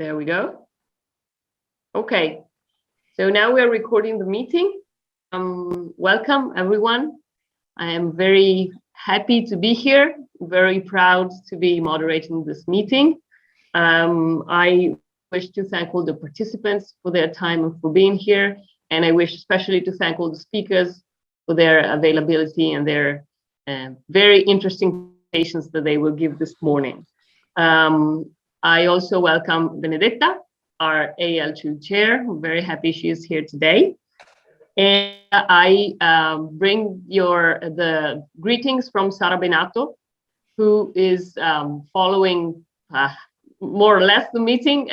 There we go. Okay, so now we are recording the meeting. Welcome, everyone. I am very happy to be here, very proud to be moderating this meeting. I wish to thank all the participants for their time and for being here. And I wish especially to thank all the speakers for their availability and their very interesting presentations that they will give this morning. I also welcome Benedetta, our AL2 chair. I'm very happy she is here today. And I bring the greetings from Sara Benato, who is following more or less the meeting.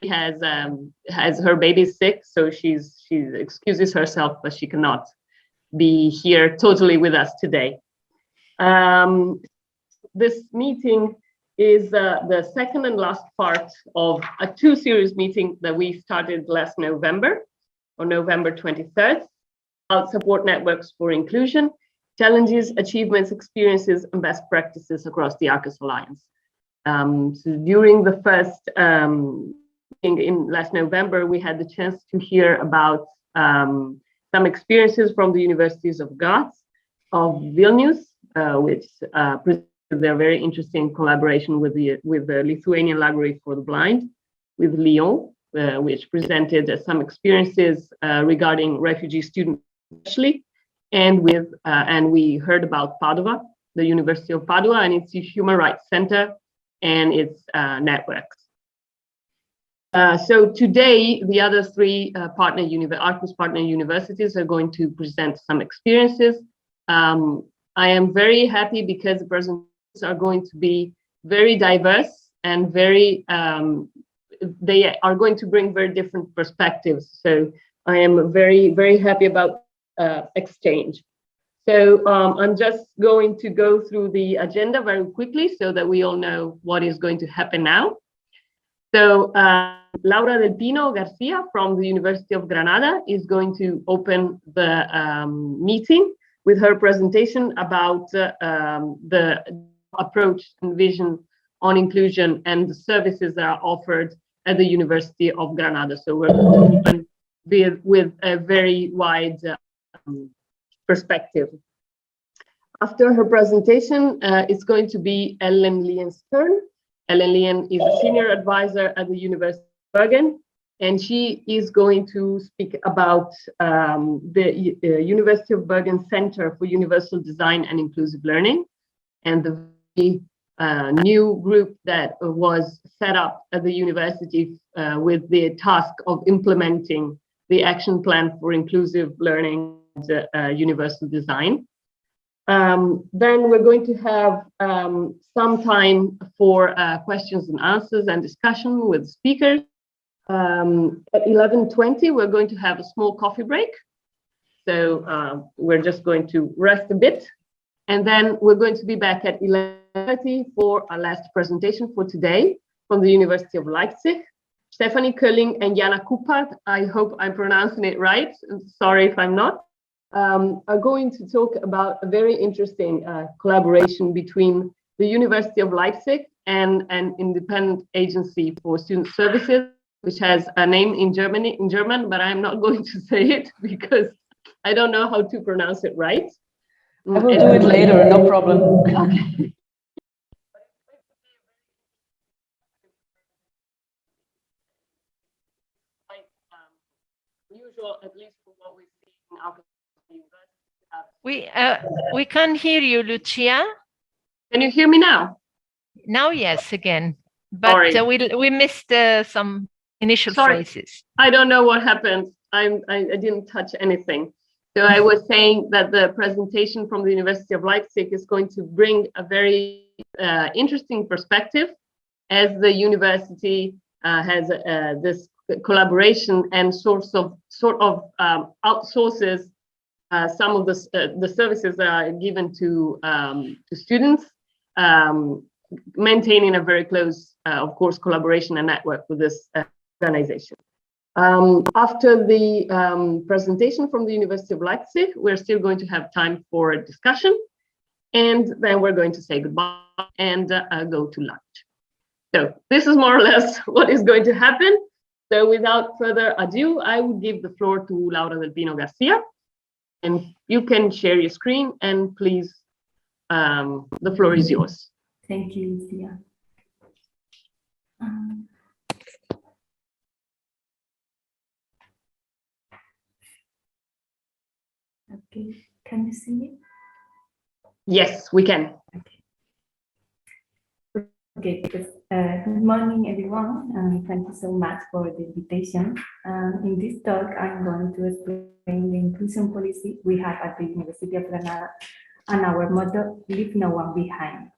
She has her baby sick, so she excuses herself, but she cannot be here totally with us today. This meeting is the second and last part of a two-series meeting that we started last November, on November 23rd, about support networks for inclusion, challenges, achievements, experiences, and best practices across the Arqus Alliance. So during the first meeting in last November, we had the chance to hear about some experiences from the Universities of Graz, of Vilnius, which presented their very interesting collaboration with the Lithuanian Library for the Blind, with Lyon, which presented some experiences regarding refugee students, especially, and we heard about Padua, the University of Padua, and its Human Rights Center and its networks. So today, the other three Arqus partner universities are going to present some experiences. I am very happy because the presentations are going to be very diverse and very, they are going to bring very different perspectives. So I am very, very happy about exchange. So I'm just going to go through the agenda very quickly so that we all know what is going to happen now. So Laura del Pino Garcia from the University of Granada is going to open the meeting with her presentation about the approach and vision on inclusion and the services that are offered at the University of Granada. So we're going to open with a very wide perspective. After her presentation, it's going to be Ellen Lyon's turn. Ellen Lyon is a senior advisor at the University of Bergen, and she is going to speak about the University of Bergen Center for Universal Design and Inclusive Learning, and the new group that was set up at the university with the task of implementing the action plan for inclusive learning and universal design. Then we're going to have some time for questions and answers and discussion with speakers. At 11:20, we're going to have a small coffee break. So we're just going to rest a bit. And then we're going to be back at 11:30 for our last presentation for today from the University of Leipzig. Stephanie Kölling and Jana Kuppart, I hope I'm pronouncing it right, sorry if I'm not, are going to talk about a very interesting collaboration between the University of Leipzig and an independent agency for student services, which has a name in German, but I'm not going to say it because I don't know how to pronounce it right. I will do it later, no problem. Okay. Usual, at least for what we see in our university. We can't hear you, Lucia. Can you hear me now? Now, yes, again. But we missed some initial phrases. I don't know what happened. I didn't touch anything. So I was saying that the presentation from the University of Leipzig is going to bring a very interesting perspective, as the university has this collaboration and sort of outsources some of the services that are given to students, maintaining a very close, of course, collaboration and network with this organization. After the presentation from the University of Leipzig, we're still going to have time for a discussion, and then we're going to say goodbye and go to lunch. So this is more or less what is going to happen. So without further ado, I will give the floor to Laura del Pino Garcia, and you can share your screen, and please, the floor is yours. Thank you, Lucia. Okay, can you see me? Yes, we can. Okay, good morning, everyone, and thank you so much for the invitation. In this talk, I'm going to explain the inclusion policy we have at the University of Granada and our motto, leave no one behind.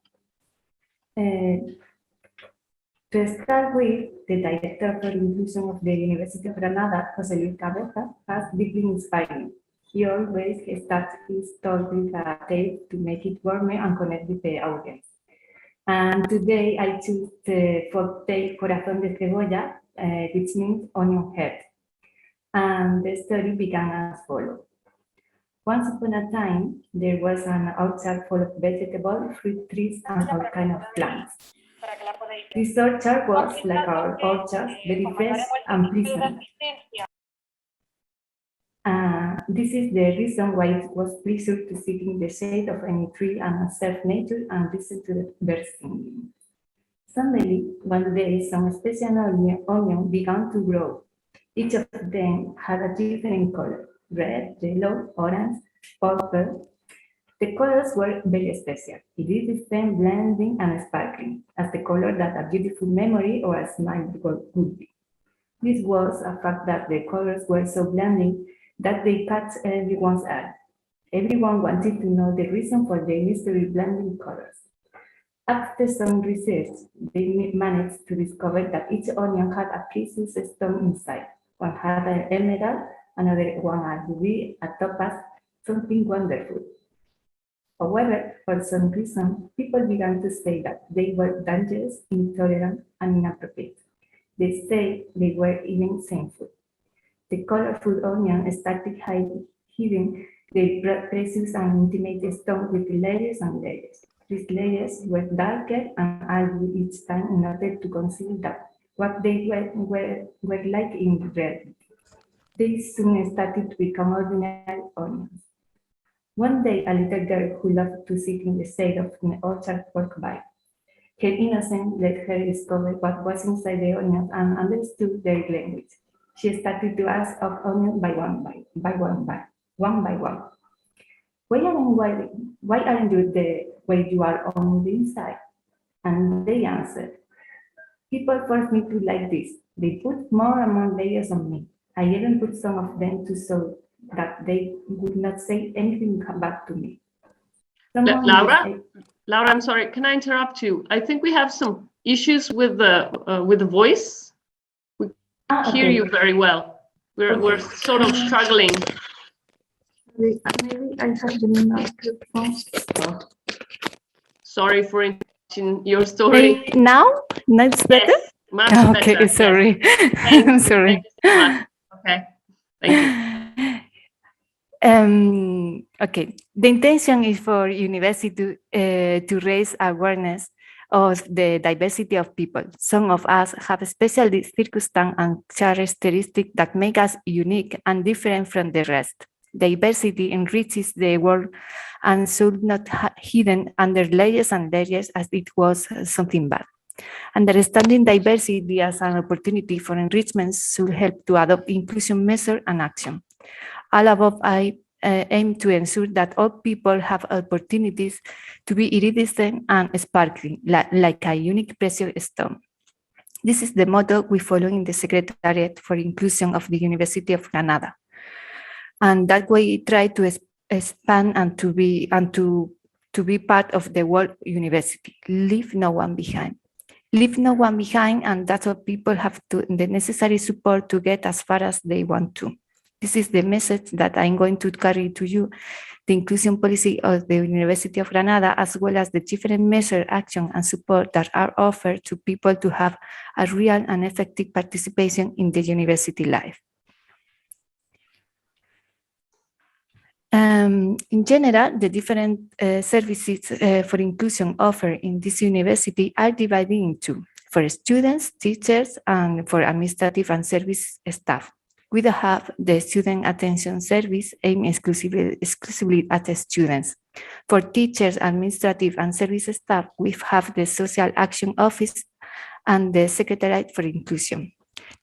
To start with, the Director for Inclusion of the University of Granada, José Luis Cabeza, has deeply inspiring. He always starts his talk with a tale to make it warmer and connect with the audience. And today I choose the folktale Corazón de Cebolla, which means onion head. And the story began as follows. Once upon a time, there was an orchard full of vegetables, fruit trees, and all kinds of plants. This orchard was, like our orchards, very fresh and pleasant. This is the reason why it was pleasant to sit in the shade of any tree and observe nature and listen to the birds singing. Suddenly, one day, some special onion began to grow. Each of them had a different color: red, yellow, orange, purple. The colors were very special. It is them blending and sparkling, as the color that a beautiful memory or a smile would be. This was a fact that the colors were so blending that they caught everyone's eye. Everyone wanted to know the reason for the mystery blending colors. After some research, they managed to discover that each onion had a precious stone inside. One had an emerald, another one a ruby, a topaz, something wonderful. However, for some reason, people began to say that they were dangerous, intolerant, and inappropriate. They say they were even sinful. The colorful onion started hiding the precious and intimate stone with layers and layers. These layers were darker and ugly each time in order to conceal that what they were like in reality. They soon started to become ordinary onions. One day, a little girl who loved to sit in the shade of an orchard walked by. Her innocence let her discover what was inside the onions and understood their language. She started to ask of onions one by one. Why aren't you the way you are on the inside? And they answered, people force me to like this. They put more and more layers on me. I even put some of them to so that they would not say anything back to me. Laura, I'm sorry, can I interrupt you? I think we have some issues with the voice. We hear you very well. We're sort of struggling. Maybe I have the microphone. Sorry for interrupting your story. Now it's better? Yes, much okay, better. sorry. Yes. I'm sorry. Thank you so much. Okay, thank you. Okay, the intention is for university to raise awareness of the diversity of people. Some of us have special circumstances and characteristics that make us unique and different from the rest. Diversity enriches the world and should not be hidden under layers and layers as it was something bad. Understanding diversity as an opportunity for enrichment should help to adopt inclusion measures and action. All above, I aim to ensure that all people have opportunities to be iridescent and sparkling, like a unique precious stone. This is the motto we follow in the Secretariat for Inclusion of the University of Granada. And that way we try to expand and to be part of the world university. Leave no one behind. Leave no one behind, and that's what people have the necessary support to get as far as they want to. This is the message that I'm going to carry to you, the inclusion policy of the University of Granada, as well as the different measures, action, and support that are offered to people to have a real and effective participation in the university life. In general, the different services for inclusion offered in this university are divided into for students, teachers, and for administrative and service staff. We have the Student Attention Service aimed exclusively at students. For teachers, administrative, and service staff, we have the Social Action Office and the Secretariat for Inclusion.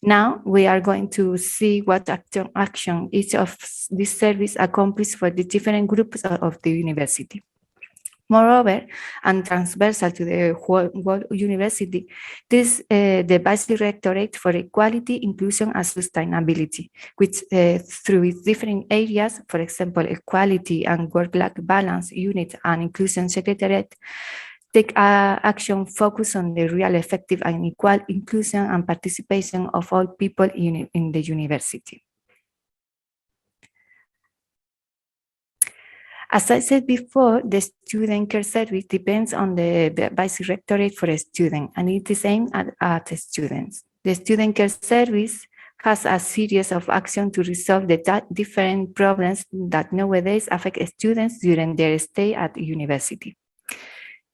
Now we are going to see what action each of these services accomplish for the different groups of the university. Moreover, and transversal to the whole university, this the Vice-Rectorate for Equality, Inclusion and Sustainability, which through its different areas, for example, Equality and Work-Life Balance Unit and Inclusion Secretariat, take action focused on the real effective and equal inclusion and participation of all people in the university. As I said before, the Student Care Service depends on the Vice-Rectorate for a student, and it is aimed at students. The Student Care Service has a series of actions to resolve the different problems that nowadays affect students during their stay at the university.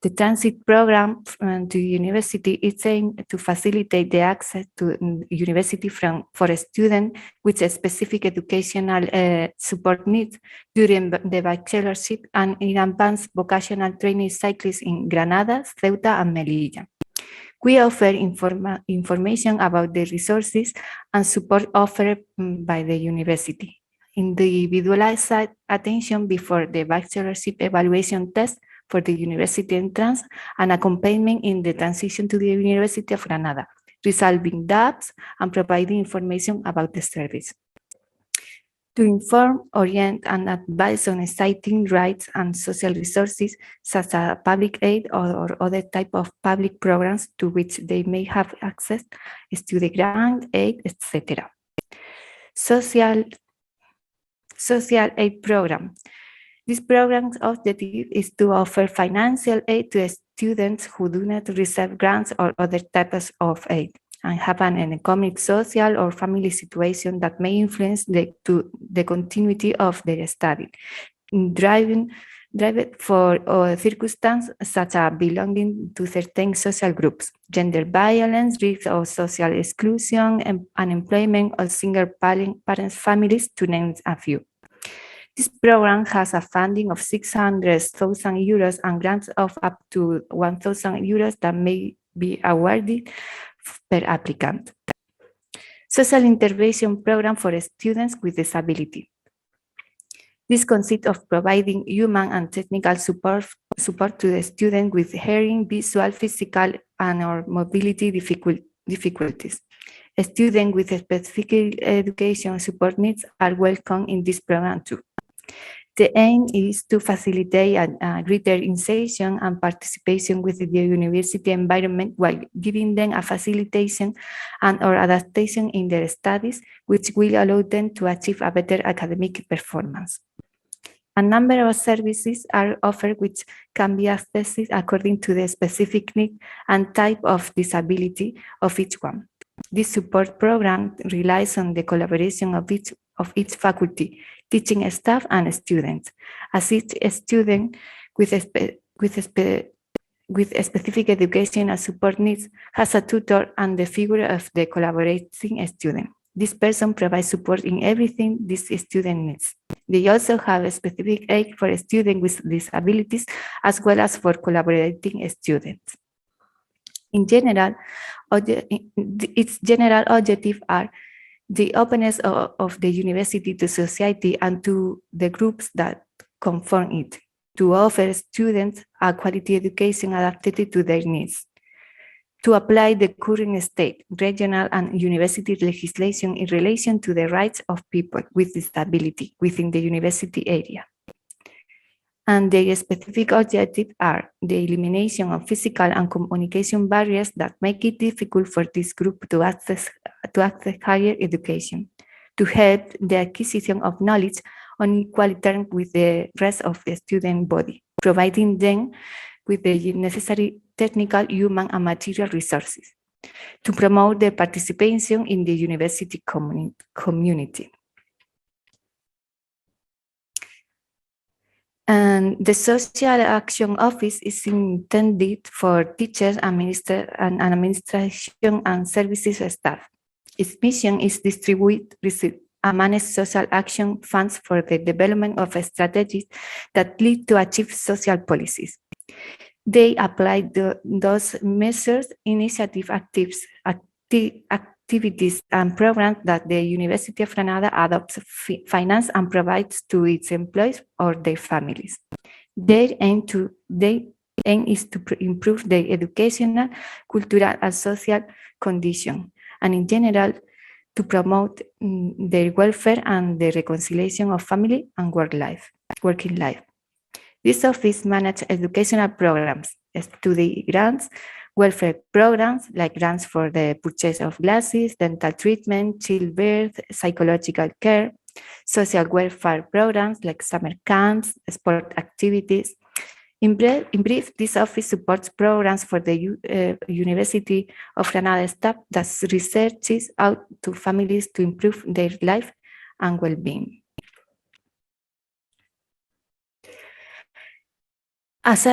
The transit program to university is aimed to facilitate the access to university for a student with a specific educational support needs during the bachelorship and in advanced vocational training cycles in Granada, Ceuta, and Melilla. We offer information about the resources and support offered by the university. Individualized attention before the bachelorship evaluation test for the university entrance and accompaniment in the transition to the University of Granada, resolving doubts and providing information about the service. To inform, orient, and advise on citing rights and social resources such as public aid or other type of public programs to which they may have access, student grant, aid, etc. Social aid program. This program's objective is to offer financial aid to students who do not receive grants or other types of aid and have an economic, social, or family situation that may influence the continuity of their study, driven for circumstances such as belonging to certain social groups, gender violence, risk of social exclusion, unemployment, or single parents families, to name a few. This program has a funding of 600,000 euros and grants of up to 1,000 euros that may be awarded per applicant. Social intervention program for students with disability. This consists of providing human and technical support to the student with hearing, visual, physical, and/or mobility difficulties. Students with specific education support needs are welcome in this program too. The aim is to facilitate a greater insertion and participation with the university environment while giving them a facilitation and/or adaptation in their studies, which will allow them to achieve a better academic performance. A number of services are offered which can be accessed according to the specific need and type of disability of each one. This support program relies on the collaboration of each faculty, teaching staff, and students, as each student with specific education and support needs has a tutor and the figure of the collaborating student. This person provides support in everything this student needs. They also have a specific aid for students with disabilities as well as for collaborating students. In general, its general objectives are the openness of the university to society and to the groups that conform it, to offer students a quality education adapted to their needs, to apply the current state, regional, and university legislation in relation to the rights of people with disability within the university area. And their specific objectives are the elimination of physical and communication barriers that make it difficult for this group to access higher education, to help the acquisition of knowledge on equal terms with the rest of the student body, providing them with the necessary technical, human, and material resources, to promote their participation in the university community. And the Social Action Office is intended for teachers, administration, and services staff. Its mission is distribute, receive, and manage social action funds for the development of strategies that lead to achieve social policies. They apply those measures, initiative, activities, and programs that the University of Granada adopts, finance, and provides to its employees or their families. Their aim is to improve their educational, cultural, and social condition, and in general, to promote their welfare and the reconciliation of family and working life. This office manages educational programs, study grants, welfare programs like grants for the purchase of glasses, dental treatment, childbirth, psychological care, social welfare programs like summer camps, sport activities. In brief, this office supports programs for the University of Granada staff that researches out to families to improve their life and well-being. As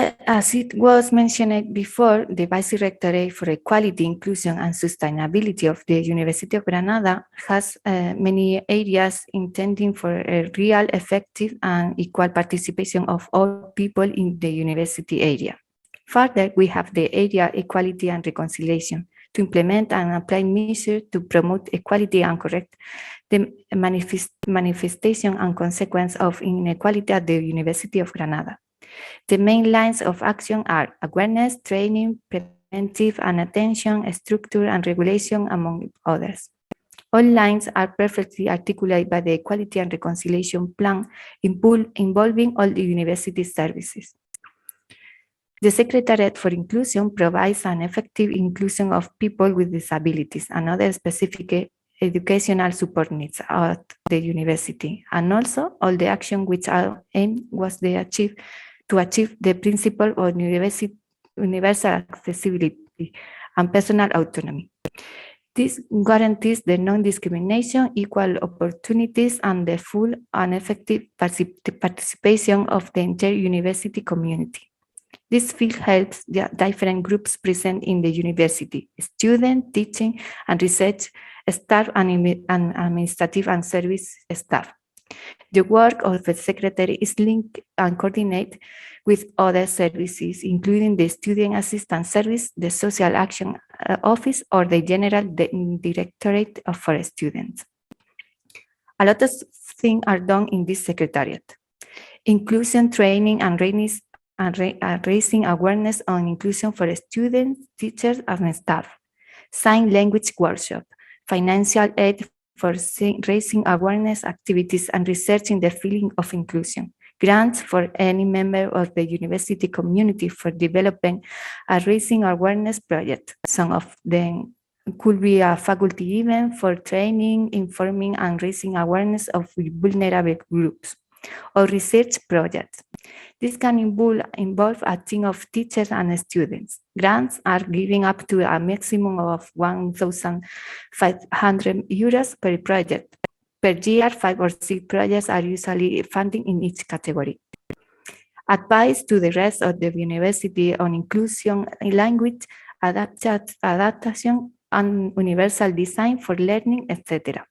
it was mentioned before, the Vice-Rectorate for Equality, Inclusion and Sustainability of the University of Granada has many areas intending for a real, effective and equal participation of all people in the university area. Further, we have the area Equality and Reconciliation to implement and apply measures to promote equality and correct the manifestation and consequence of inequality at the University of Granada. The main lines of action are awareness, training, preventive and attention, structure and regulation, among others. All lines are perfectly articulated by the Equality and Reconciliation Plan involving all the university services. The Secretariat for Inclusion provides an effective inclusion of people with disabilities and other specific educational support needs at the university, and also all the action which our aim was to achieve the principle of universal accessibility and personal autonomy. This guarantees the non-discrimination, equal opportunities, and the full and effective participation of the entire university community. This field helps the different groups present in the university: students, teaching and research staff, and administrative and service staff. The work of the Secretary is linked and coordinated with other services, including the Student Assistance Service, the Social Action Office, or the General Directorate for Students. A lot of things are done in this Secretariat. Inclusion training and raising awareness on inclusion for students, teachers, and staff. Sign language workshop, financial aid for raising awareness activities and research in the field of inclusion. Grants for any member of the university community for developing a raising awareness project. Some of them could be a faculty event for training, informing, and raising awareness of vulnerable groups, or research projects. This can involve a team of teachers and students. Grants are given up to a maximum of €1,500 per project. Per year, 5 or 6 projects are usually funded in each category. Advice to the rest of the university on inclusion, language, adaptation, and universal design for learning, etc.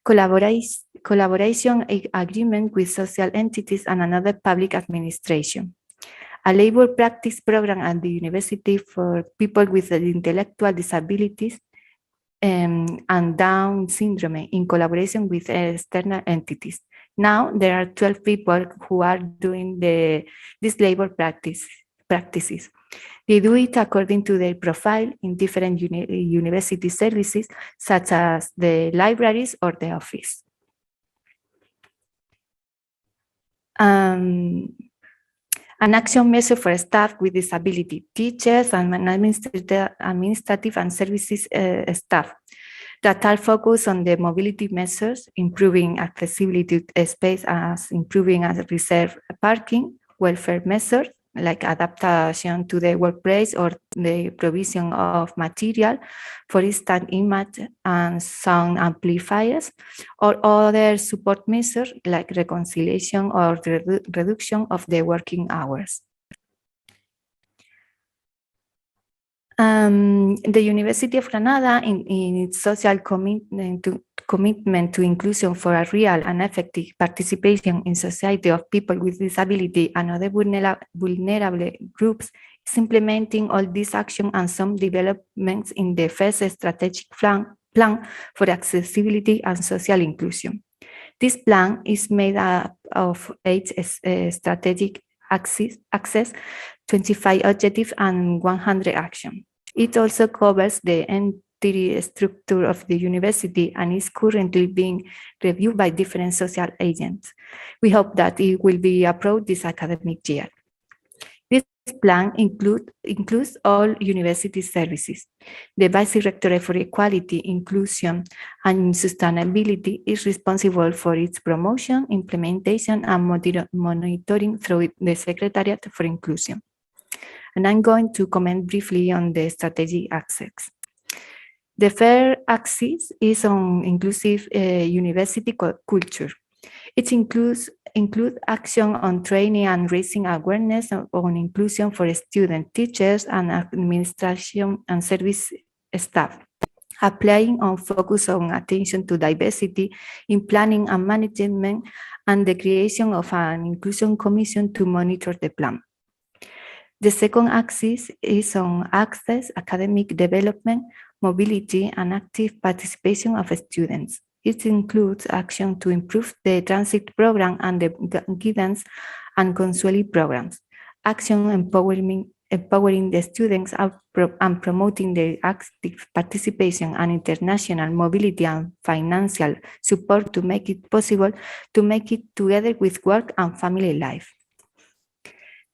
Collaboration agreement with social entities and another public administration. A labor practice program at the university for people with intellectual disabilities and Down syndrome in collaboration with external entities. Now there are 12 people who are doing this labor practices. They do it according to their profile in different university services, such as the libraries or the office. An action measure for staff with disability, teachers and administrative and services staff that are focused on the mobility measures, improving accessibility to space as improving as reserved parking, welfare measures, like adaptation to the workplace or the provision of material, for instance, image and sound amplifiers, or other support measures like reconciliation or reduction of the working hours. The University of Granada, in its social commitment to inclusion for a real and effective participation in society of people with disability and other vulnerable groups, is implementing all these actions and some developments in the first strategic plan for accessibility and social inclusion. This plan is made up of 8 strategic axes, 25 objectives, and 100 actions. It also covers the entire structure of the university and is currently being reviewed by different social agents. We hope that it will be approved this academic year. This plan includes all university services. The Vice-Rectorate for Equality, Inclusion, and Sustainability is responsible for its promotion, implementation, and monitoring through the Secretariat for Inclusion. And I'm going to comment briefly on the strategic axis. The first axis is on inclusive university culture. It includes action on training and raising awareness on inclusion for students, teachers, and administration and service staff, applying on focus on attention to diversity in planning and management, and the creation of an inclusion commission to monitor the plan. The second axis is on access, academic development, mobility, and active participation of students. It includes action to improve the transit program and the guidance and counseling programs, action empowering the students and promoting their active participation and international mobility and financial support to make it possible to make it together with work and family life.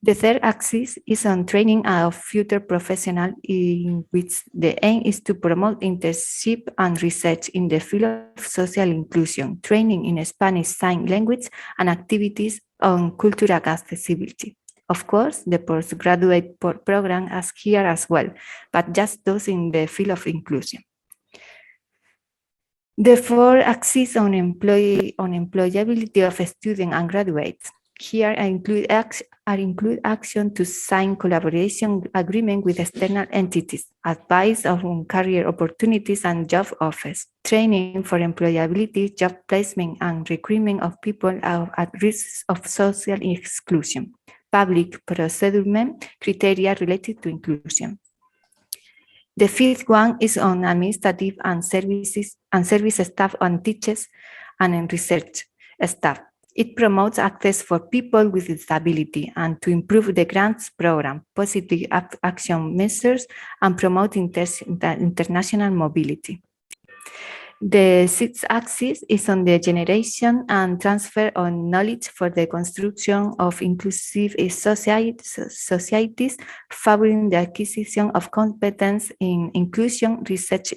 The third axis is on training of future professionals, in which the aim is to promote internship and research in the field of social inclusion, training in Spanish sign language, and activities on cultural accessibility. Of course, the postgraduate program is here as well, but just those in the field of inclusion. The fourth axis on employability of students and graduates. Here I include action to sign collaboration agreement with external entities, advice on career opportunities and job offers, training for employability, job placement, and recruitment of people at risk of social exclusion, public procurement criteria related to inclusion. The fifth one is on administrative and service staff and teachers and research staff. It promotes access for people with disability and to improve the grants program, positive action measures, and promote international mobility. The sixth axis is on the generation and transfer of knowledge for the construction of inclusive societies, favoring the acquisition of competence in inclusion research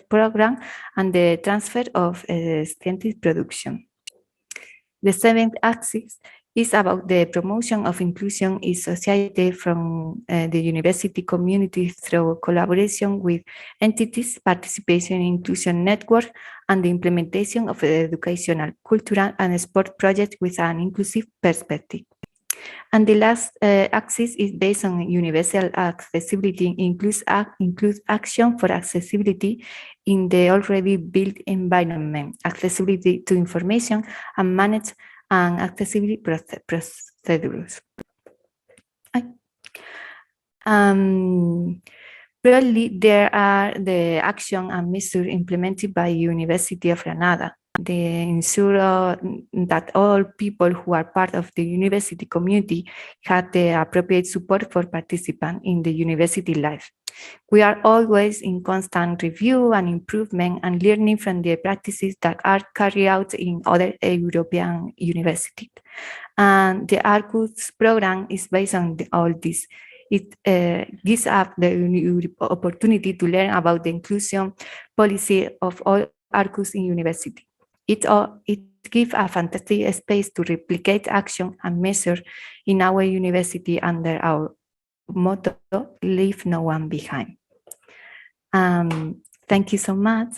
program and the transfer of scientific production. The seventh axis is about the promotion of inclusion in society from the university community through collaboration with entities, participation in inclusion network, and the implementation of educational, cultural, and sport projects with an inclusive perspective. And the last axis is based on universal accessibility, includes action for accessibility in the already built environment, accessibility to information, and manage and accessibility procedures. Broadly, there are the action and measures implemented by University of Granada. They ensure that all people who are part of the university community have the appropriate support for participants in the university life. We are always in constant review and improvement and learning from the practices that are carried out in other European universities. And the Arqus program is based on all this. It gives us the opportunity to learn about the inclusion policy of all Arqus in university. It gives a fantastic space to replicate action and measure in our university under our motto, leave no one behind. Thank you so much.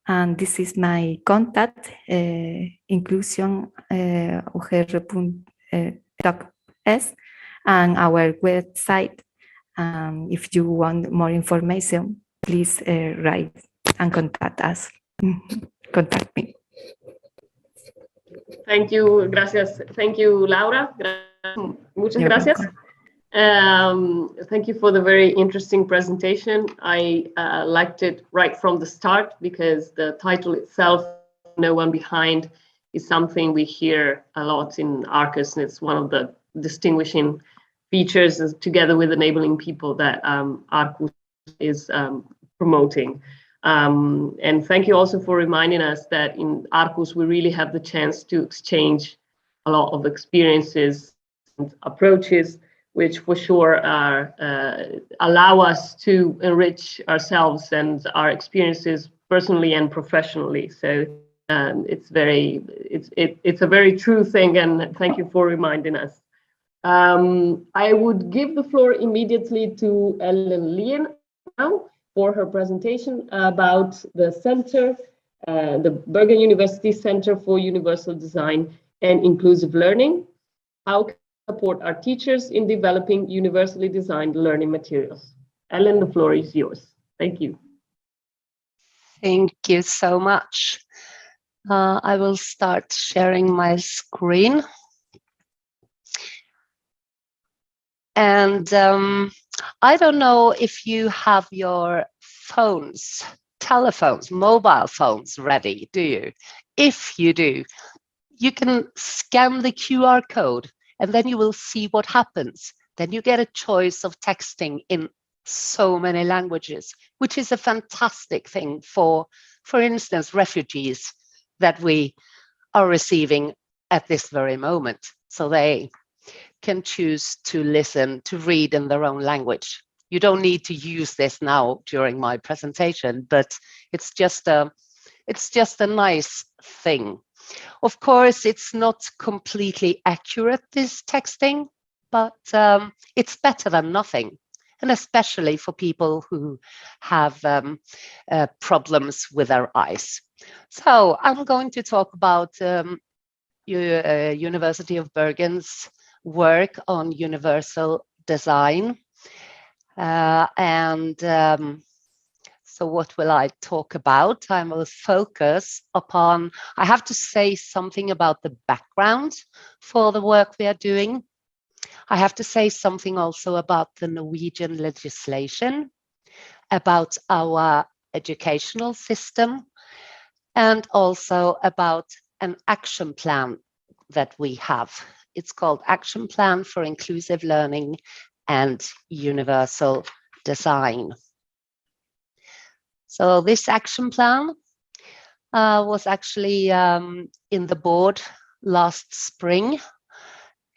And this is my contact, inclusion.ugr.es, and our website. If you want more information, please write and contact us. Contact me. Thank you, gracias. Thank you, Laura. Muchas gracias. Thank you for the very interesting presentation. I liked it right from the start because the title itself, No One Behind, is something we hear a lot in Arqus, and it's one of the distinguishing features together with enabling people that Arqus is promoting. And thank you also for reminding us that in Arqus, we really have the chance to exchange a lot of experiences and approaches, which for sure are, allow us to enrich ourselves and our experiences personally and professionally. So it's a very true thing, and thank you for reminding us. I would give the floor immediately to Ellen Lyon now for her presentation about the center, the Bergen University Center for Universal Design and Inclusive Learning. How can we support our teachers in developing universally designed learning materials? Ellen, the floor is yours. Thank you. Thank you so much. I will start sharing my screen. And I don't know if you have your phones, telephones, mobile phones ready, do you? If you do, you can scan the QR code and then you will see what happens. Then you get a choice of texting in so many languages, which is a fantastic thing for instance, refugees that we are receiving at this very moment. So they can choose to listen, to read in their own language. You don't need to use this now during my presentation, but it's just a nice thing. Of course, it's not completely accurate, this texting, but it's better than nothing. And especially for people who have problems with their eyes. So I'm going to talk about University of Bergen's work on universal design. So what will I talk about? I will focus upon, I have to say something about the background for the work we are doing. I have to say something also about the Norwegian legislation, about our educational system, and also about an action plan that we have. It's called Action Plan for Inclusive Learning and Universal Design. So this action plan was actually in the board last spring,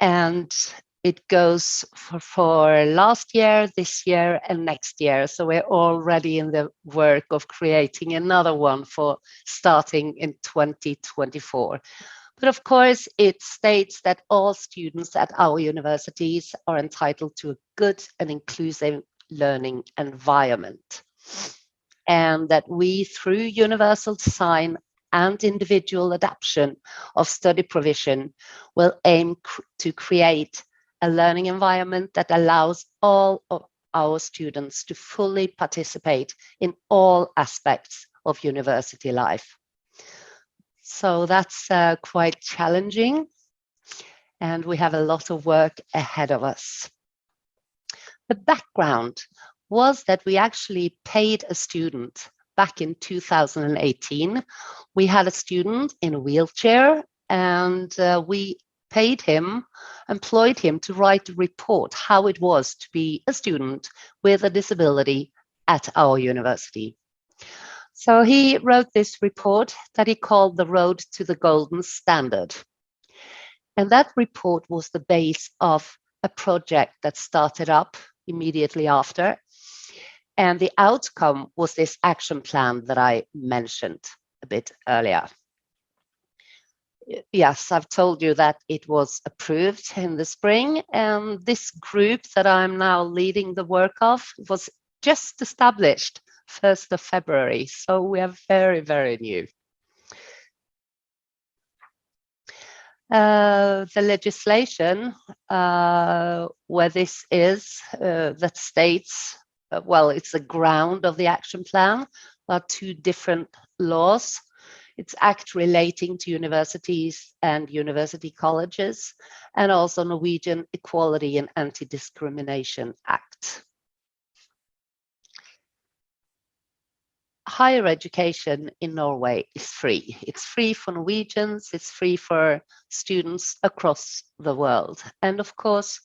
and it goes for last year, this year, and next year. So we're already in the work of creating another one for starting in 2024. But of course, it states that all students at our universities are entitled to a good and inclusive learning environment. And that we, through universal design and individual adaptation of study provision, will aim to create a learning environment that allows all of our students to fully participate in all aspects of university life. So that's quite challenging, and we have a lot of work ahead of us. The background was that we actually paid a student back in 2018. We had a student in a wheelchair, and we paid him, employed him to write a report how it was to be a student with a disability at our university. So he wrote this report that he called The Road to the Golden Standard. And that report was the base of a project that started up immediately after. And the outcome was this action plan that I mentioned a bit earlier. yes, I've told you that it was approved in the spring, and this group that I'm now leading the work of was just established 1st of February, so we are very, very new. The legislation where this is that states, well, it's the ground of the action plan. There are two different laws. It's Act relating to universities and university colleges, and also Norwegian Equality and Anti-Discrimination Act. Higher education in Norway is free. It's free for Norwegians, it's free for students across the world. And of course,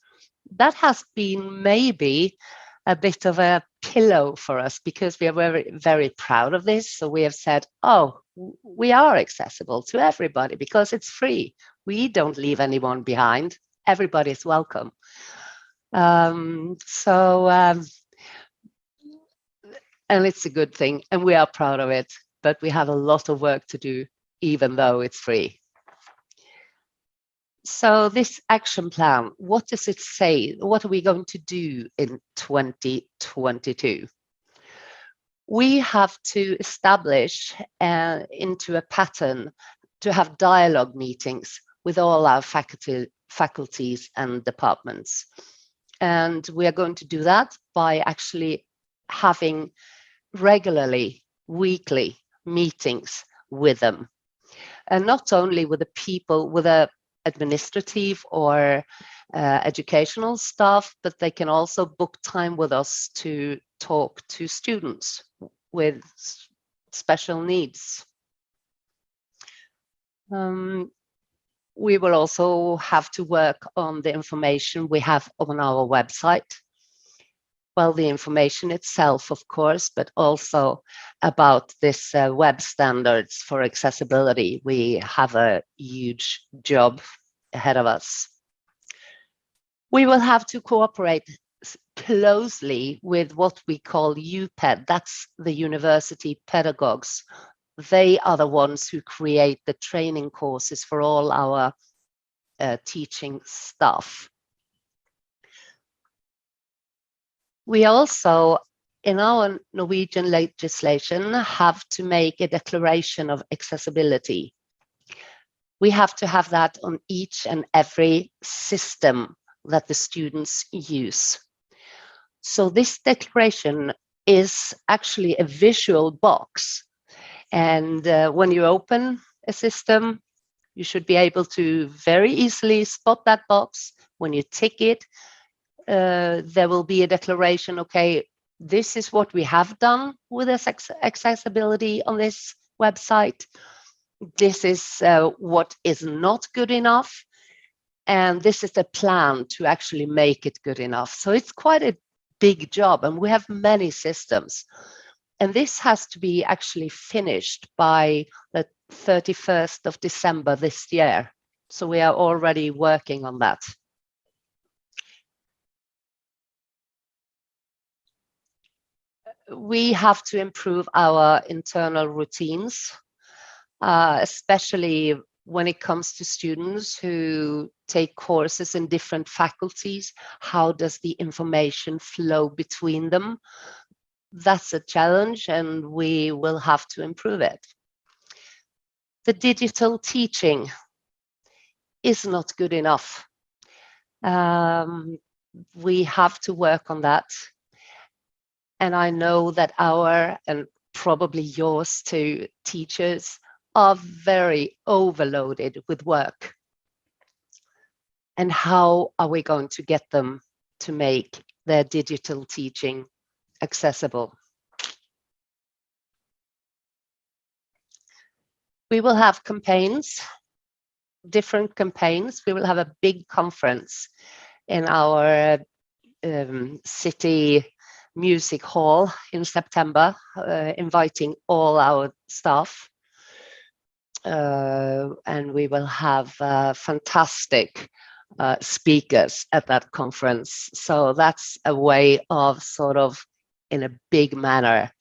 that has been maybe a bit of a pillow for us because we are very, very proud of this. So we have said, oh, we are accessible to everybody because it's free. We don't leave anyone behind. Everybody is welcome. And it's a good thing, and we are proud of it, but we have a lot of work to do, even though it's free. So this action plan, what does it say? What are we going to do in 2022? We have to establish into a pattern to have dialogue meetings with all our faculties and departments. And we are going to do that by actually having regularly, weekly meetings with them. And not only with the people, with the administrative or educational staff, but they can also book time with us to talk to students with special needs. We will also have to work on the information we have on our website. Well, the information itself, of course, but also about this web standards for accessibility. We have a huge job ahead of us. We will have to cooperate closely with what we call UPED. That's the university pedagogues. They are the ones who create the training courses for all our teaching staff. We also, in our Norwegian legislation, have to make a declaration of accessibility. We have to have that on each and every system that the students use. So this declaration is actually a visual box. And when you open a system, you should be able to very easily spot that box. When you tick it, there will be a declaration, okay, this is what we have done with this accessibility on this website. This is what is not good enough. And this is the plan to actually make it good enough. So it's quite a big job, and we have many systems. And this has to be actually finished by the 31st of December this year. So we are already working on that. We have to improve our internal routines, especially when it comes to students who take courses in different faculties. How does the information flow between them? That's a challenge, and we will have to improve it. The digital teaching is not good enough. We have to work on that. And I know that our, and probably yours too, teachers are very overloaded with work. And how are we going to get them to make their digital teaching accessible? We will have campaigns, different campaigns. We will have a big conference in our city music hall in September, inviting all our staff. And we will have fantastic speakers at that conference. So that's a way of sort of, in a big manner,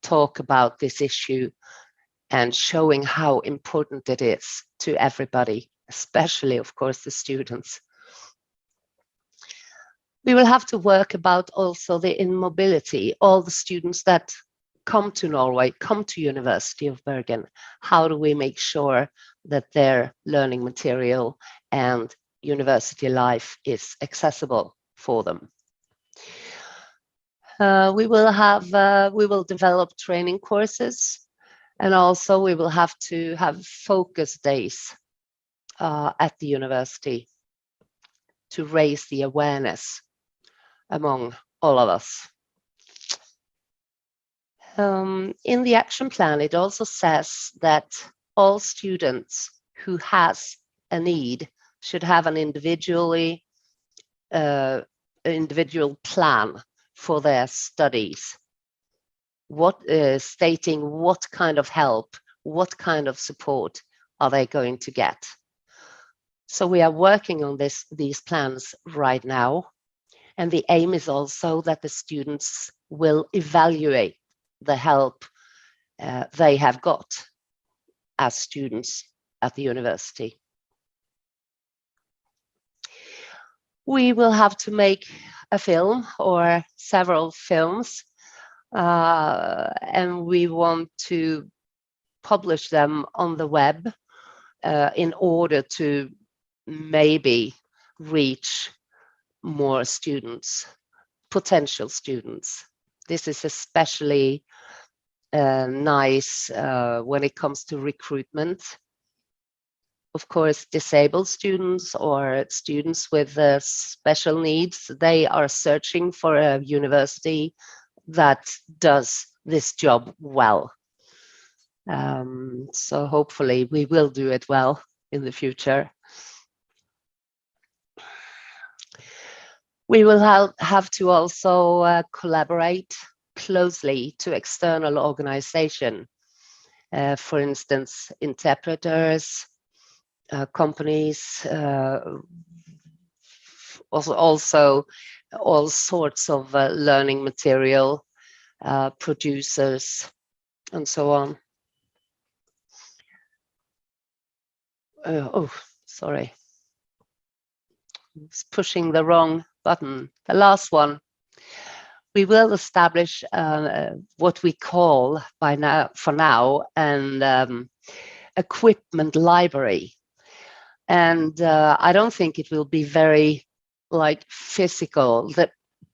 talk about this issue and showing how important it is to everybody, especially, of course, the students. We will have to work about also the immobility, all the students that come to Norway, come to University of Bergen. How do we make sure that their learning material and university life is accessible for them? We will develop training courses, and also we will have to have focus days at the university to raise the awareness among all of us. In the action plan, it also says that all students who has a need should have an individual plan for their studies, stating what kind of help, what kind of support are they going to get. So we are working on these plans right now. And the aim is also that the students will evaluate the help they have got as students at the university. We will have to make a film or several films, and we want to publish them on the web in order to maybe reach more students, potential students. This is especially nice when it comes to recruitment. Of course, disabled students or students with special needs, they are searching for a university that does this job well. So hopefully we will do it well in the future. We will have to also collaborate closely to external organization. For instance, interpreters, companies, also all sorts of learning material, producers, and so on. Oh, sorry. I was pushing the wrong button. The last one. We will establish what we call for now an equipment library. And I don't think it will be very physical. The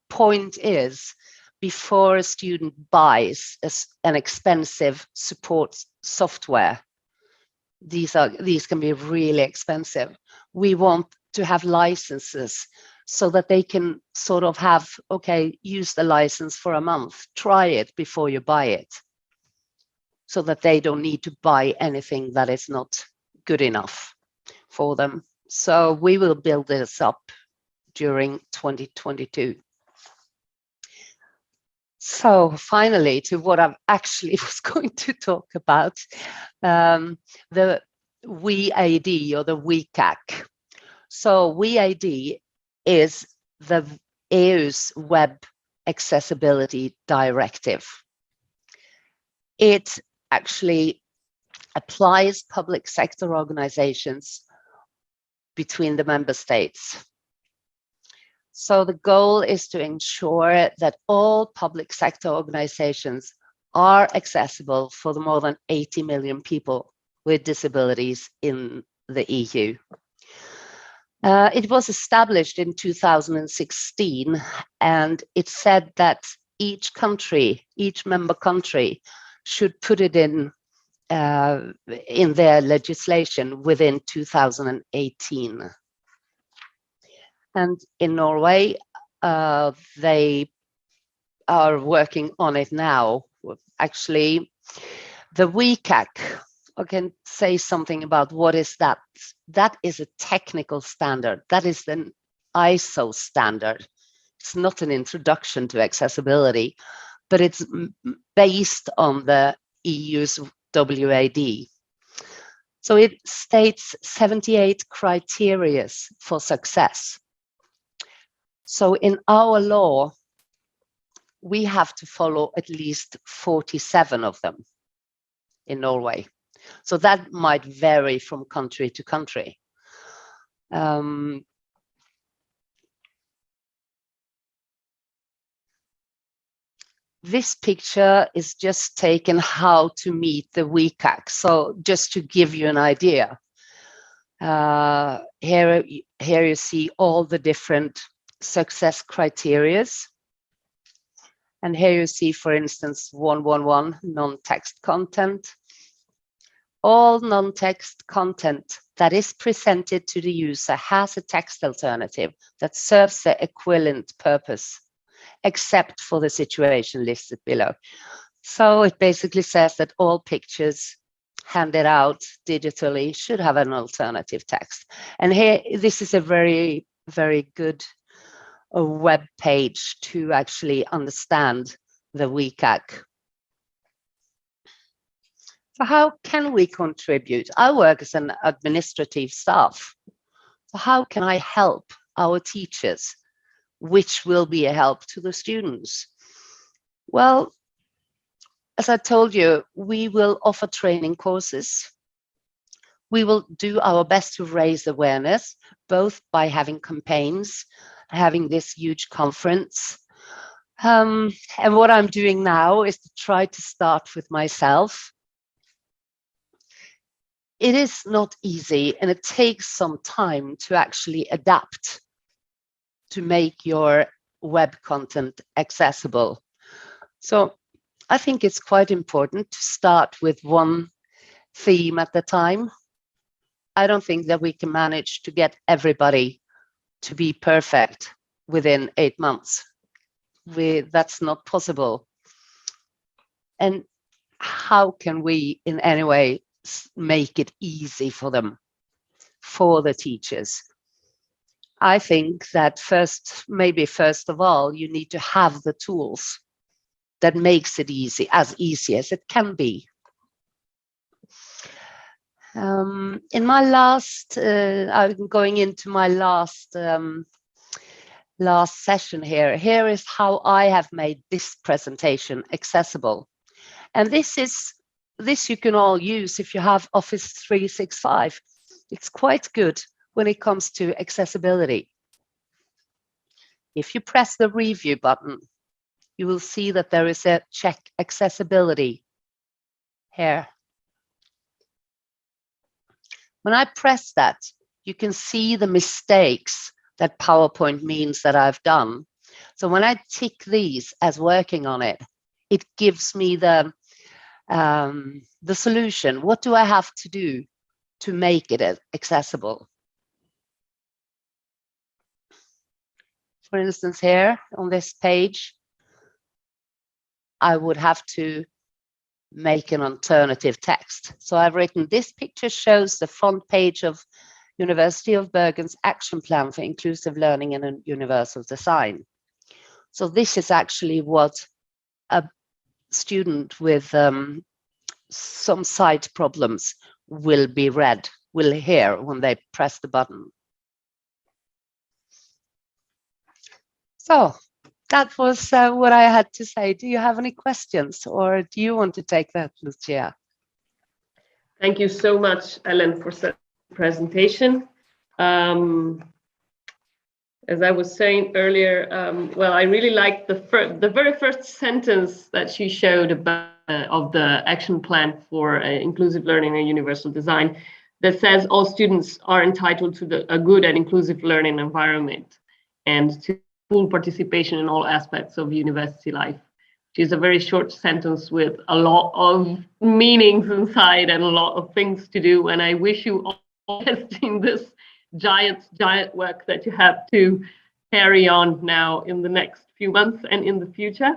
point is, before a student buys an expensive support software, these can be really expensive. We want to have licenses so that they can sort of have, okay, use the license for a month, try it before you buy it, so that they don't need to buy anything that is not good enough for them. So we will build this up during 2022. So finally, to what I actually was going to talk about, the WeAD or the WCAC. So WeAD is the EU's Web Accessibility Directive. It actually applies public sector organizations between the member states. So the goal is to ensure that all public sector organizations are accessible for the more than 80 million people with disabilities in the EU. It was established in 2016, and it said that each member country, should put it in their legislation within 2018. And in Norway, they are working on it now. Actually, the WCAC, I can say something about what is that. That is a technical standard. That is an ISO standard. It's not an introduction to accessibility, but it's based on the EU's WAD. So it states 78 criteria for success. So in our law, we have to follow at least 47 of them. in Norway. So that might vary from country to country. This picture is just taken how to meet the WCAG. So just to give you an idea, here you see all the different success criteria. And here you see, for instance, 111, non-text content. All non-text content that is presented to the user has a text alternative that serves the equivalent purpose, except for the situation listed below. So it basically says that all pictures handed out digitally should have an alternative text. And here, this is a very, very good web page to actually understand the WCAG. So how can we contribute? I work as an administrative staff. So how can I help our teachers, which will be a help to the students? Well, as I told you, we will offer training courses. We will do our best to raise awareness, both by having campaigns, having this huge conference. And what I'm doing now is to try to start with myself. It is not easy, and it takes some time to actually adapt to make your web content accessible. So I think it's quite important to start with one theme at a time. I don't think that we can manage to get everybody to be perfect within 8 months. That's not possible. And how can we in any way make it easy for them, for the teachers? I think that first of all, you need to have the tools that makes it easy as it can be. In my last, I'm going into my last session here. Here is how I have made this presentation accessible. And this you can all use if you have Office 365. It's quite good when it comes to accessibility. If you press the review button, you will see that there is a check accessibility here. When I press that, you can see the mistakes that PowerPoint means that I've done. So when I tick these as working on it, it gives me the solution. What do I have to do to make it accessible? For instance, here on this page, I would have to make an alternative text. So I've written, this picture shows the front page of University of Bergen's Action Plan for Inclusive Learning and Universal Design. So this is actually what a student with some sight problems will hear when they press the button. So that was what I had to say. Do you have any questions, or do you want to take that, Lucia? Thank you so much, Ellen, for such a presentation. As I was saying earlier, well, I really liked the very first sentence that she showed about of the action plan for inclusive learning and universal design, that says all students are entitled to a good and inclusive learning environment and to full participation in all aspects of university life, which is a very short sentence with a lot of meanings inside and a lot of things to do. And I wish you all the best in this giant work that you have to carry on now in the next few months and in the future.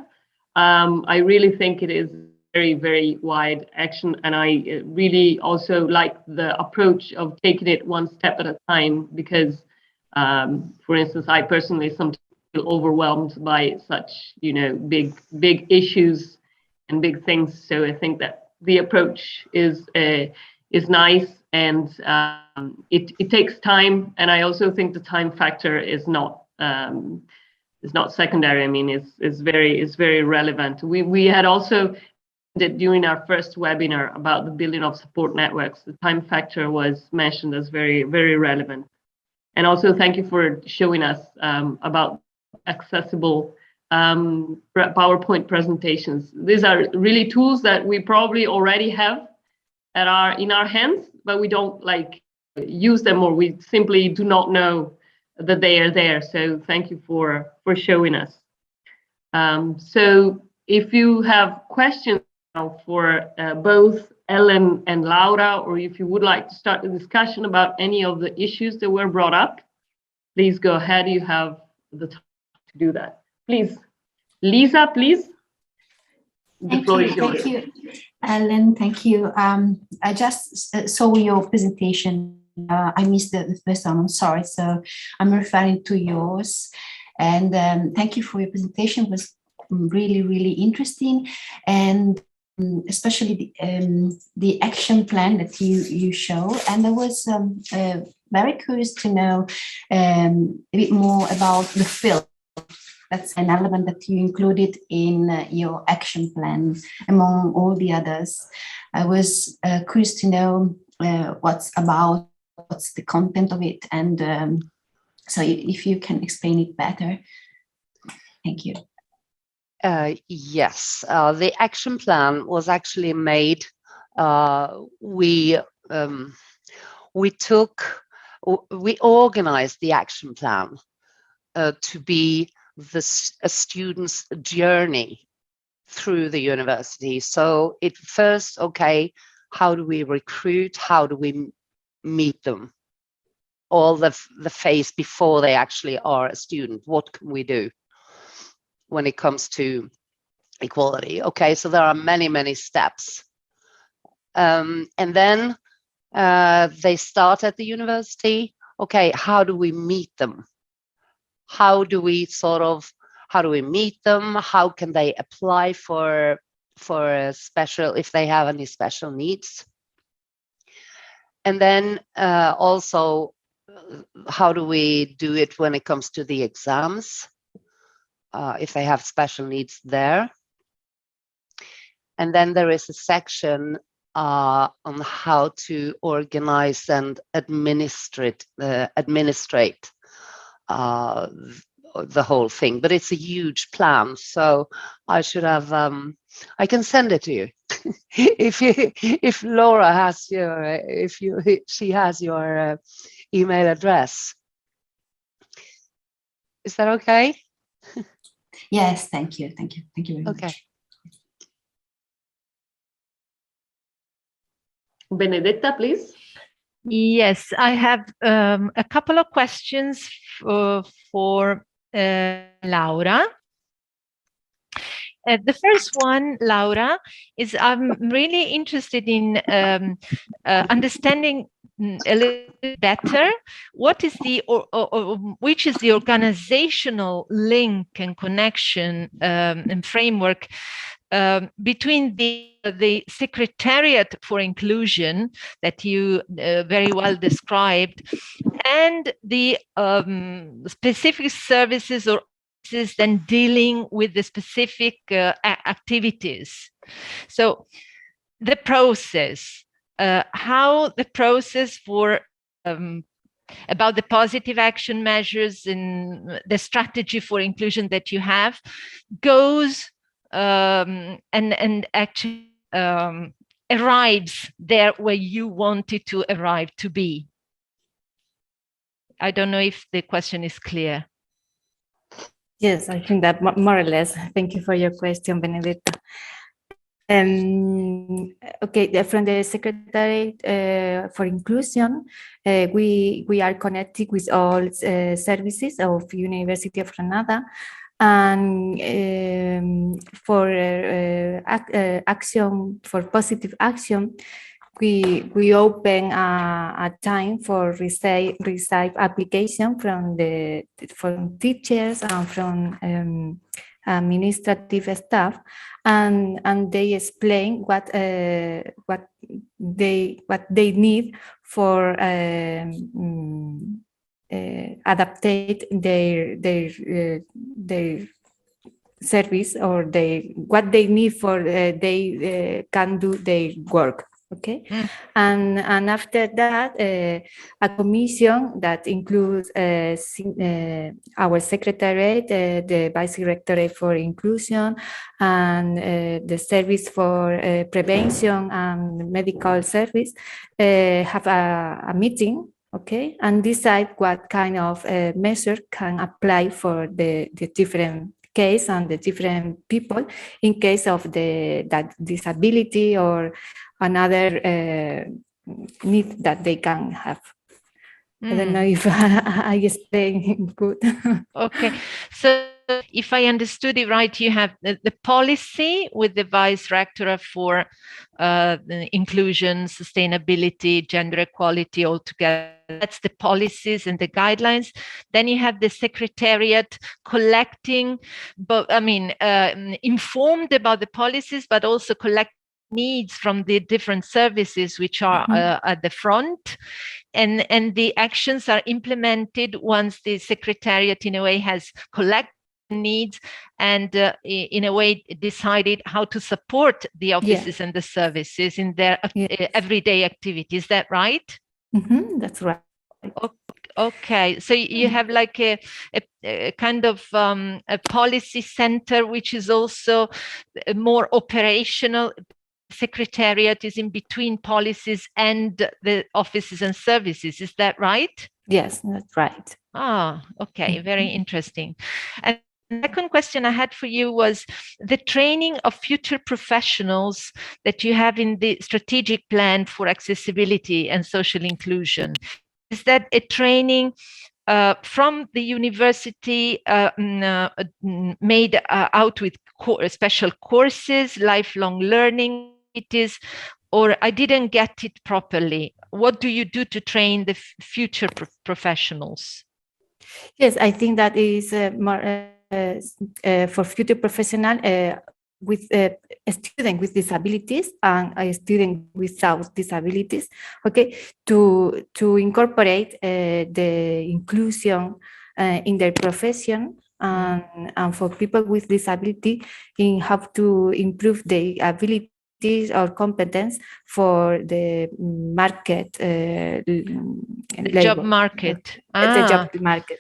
I really think it is very, very wide action, and I really also like the approach of taking it one step at a time, because for instance, I personally sometimes feel overwhelmed by such, big issues and big things. So I think that the approach is nice, and it takes time. And I also think the time factor is not secondary. I mean, it's very relevant. We had also during our first webinar about the building of support networks. The time factor was mentioned as very, very relevant. And also thank you for showing us about accessible PowerPoint presentations. These are really tools that we probably already have in our hands, but we don't use them, or we simply do not know that they are there. So thank you for showing us. So if you have questions now for both Ellen and Laura, or if you would like to start the discussion about any of the issues that were brought up, please go ahead. You have the time to do that. Please, Lisa, please. The floor is yours. Thank you, Ellen. Thank you. I just saw your presentation. I missed the first one. I'm sorry. So I'm referring to yours. And thank you for your presentation. It was really, really interesting. And especially the action plan that you show. And I was very curious to know a bit more about the film. That's an element that you included in your action plan among all the others. I was curious to know what's the content of it, and so if you can explain it better. Thank you. Yes, the action plan was actually made. We organized the action plan to be a student's journey through the university. So it first, okay, how do we recruit? How do we meet them? All the phase before they actually are a student. What can we do when it comes to equality? Okay, so there are many, many steps. And then they start at the university. Okay, how do we meet them? How do we meet them? How can they apply for a special, if they have any special needs? And then also, how do we do it when it comes to the exams? If they have special needs there. And then there is a section on how to organize and administrate the whole thing, but it's a huge plan. So I should have, I can send it to you if Laura has she has your email address. Is that okay? Yes, thank you. Thank you very much. Okay. Benedetta, please. Yes, I have a couple of questions for Laura. The first one, Laura, is I'm really interested in understanding a little bit better what is which is the organizational link and connection and framework between the Secretariat for Inclusion that you very well described and the specific services or then dealing with the specific activities. So the process, how the process for about the positive action measures and the strategy for inclusion that you have goes and actually arrives there where you want it to arrive to be. I don't know if the question is clear. Yes, I think that more or less. Thank you for your question, Benedetta. Okay, from the Secretariat for Inclusion, we are connected with all services of University of Granada, and for action, for positive action, we open a time for receive application from teachers and from administrative staff, and they explain what they need for adaptate their service or what they need for they can do their work. Okay, and after that, a commission that includes our secretariat, the Vice Secretariat for Inclusion, and the Service for Prevention and Medical Service have a meeting. Okay, and decide what kind of measure can apply for the different case and the different people in case of that disability or another need that they can have. I don't know if I explain good. Okay, so if I understood it right, you have the policy with the Vice Rector for inclusion, sustainability, gender equality altogether. That's the policies and the guidelines. Then you have the Secretariat collecting, but informed about the policies, but also collect needs from the different services which are at the front, and the actions are implemented once the Secretariat in a way has collected needs and in a way decided how to support the offices and the services in their everyday activities. Is that right? That's right. Okay, so you have like a kind of a policy center which is also more operational. Secretariat is in between policies and the offices and services. Is that right? Yes, that's right. Ah, okay, very interesting. And the second question I had for you was the training of future professionals that you have in the strategic plan for accessibility and social inclusion. Is that a training from the university made out with special courses, lifelong learning? It is, or I didn't get it properly. What do you do to train the future professionals? Yes, I think that is more for future professional with a student with disabilities and a student without disabilities. Okay, to incorporate the inclusion in their profession. And for people with disability in how to improve their ability or competence for the market, the job market. The job market.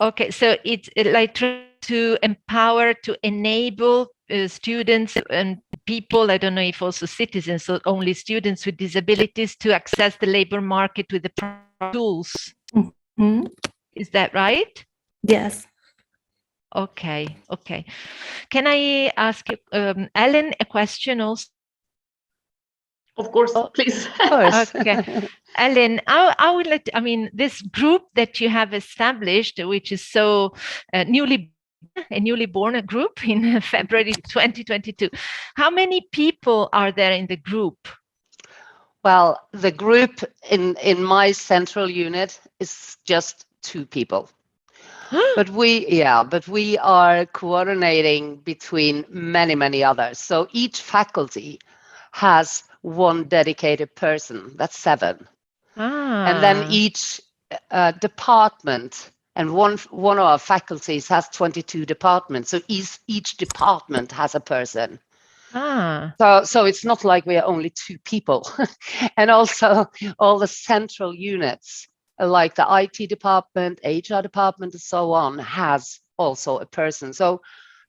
Okay. So it's like to empower, to enable students and people, I don't know if also citizens, so only students with disabilities, to access the labor market with the tools. Is that right? Yes. Okay. Can I ask Ellen a question also? Of course, please. Of course. Okay. Ellen, I would like to, this group that you have established, which is so newly born group in February 2022. How many people are there in the group? Well, the group in my central unit is just 2 people. But we are coordinating between many others. So each faculty has 1 dedicated person. That's 7. And then each department, and one of our faculties has 22 departments. So each department has a person. So it's not like we are only 2 people. And also all the central units, like the IT department, HR department, and so on, has also a person. So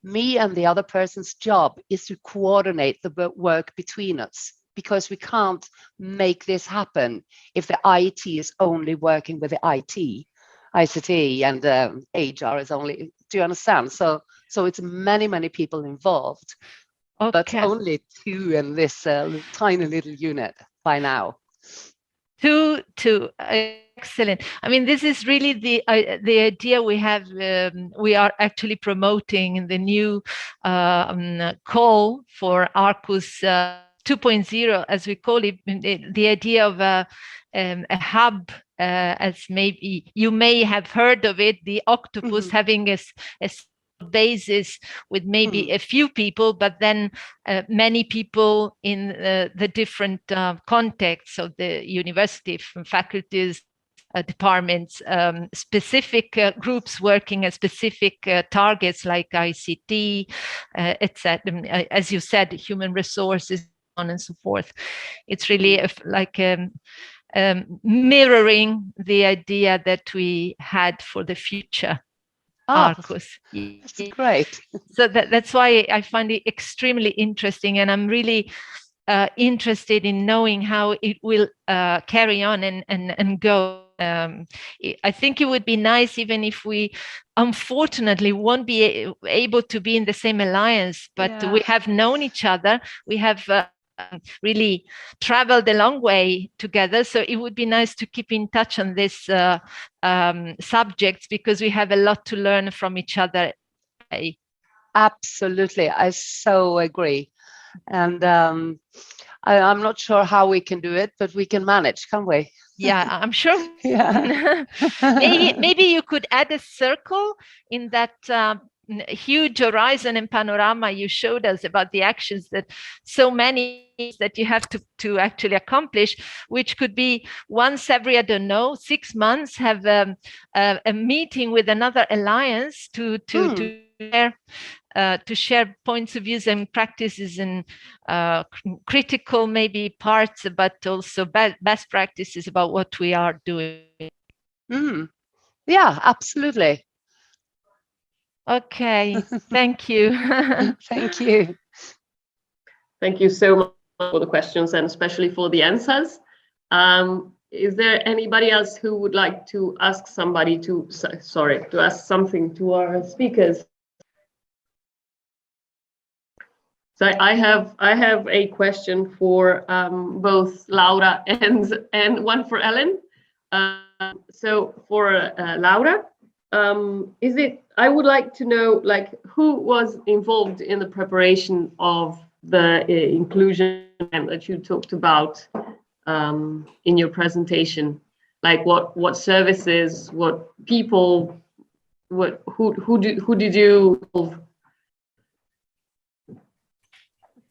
me and the other person's job is to coordinate the work between us, because we can't make this happen if the IT is only working with the ICT, and HR is only, do you understand? So it's many people involved, but only 2 in this tiny little unit by now. 2. Excellent. This is really the idea we have. We are actually promoting the new call for Arqus 2.0, as we call it, the idea of a hub, as maybe you may have heard of it, the octopus having a basis with maybe a few people, but then many people in the different contexts of the university, from faculties, departments, specific groups working at specific targets like ICT, etc. As you said, human resources, on and so forth. It's really like mirroring the idea that we had for the future. Arqus. That's great. So that's why I find it extremely interesting, and I'm really interested in knowing how it will carry on and go. I think it would be nice, even if we unfortunately won't be able to be in the same alliance, but we have known each other. We have really traveled a long way together, so it would be nice to keep in touch on this subjects, because we have a lot to learn from each other. Absolutely, I so agree. And I'm not sure how we can do it, but we can manage, can't we? Yeah, I'm sure. Yeah. maybe you could add a circle in that huge horizon and panorama you showed us about the actions that so many that you have to actually accomplish, which could be once every, I don't know, 6 months, have a meeting with another alliance to share points of views and practices and critical maybe parts, but also best practices about what we are doing. Yeah, absolutely. Okay, thank you. Thank you. Thank you so much for the questions, and especially for the answers. Is there anybody else who would like to ask somebody to ask something to our speakers? So I have a question for both Laura and one for Ellen. So for Laura, I would like to know, like, who was involved in the preparation of the inclusion that you talked about in your presentation? Like, what services, what people, who did you involve?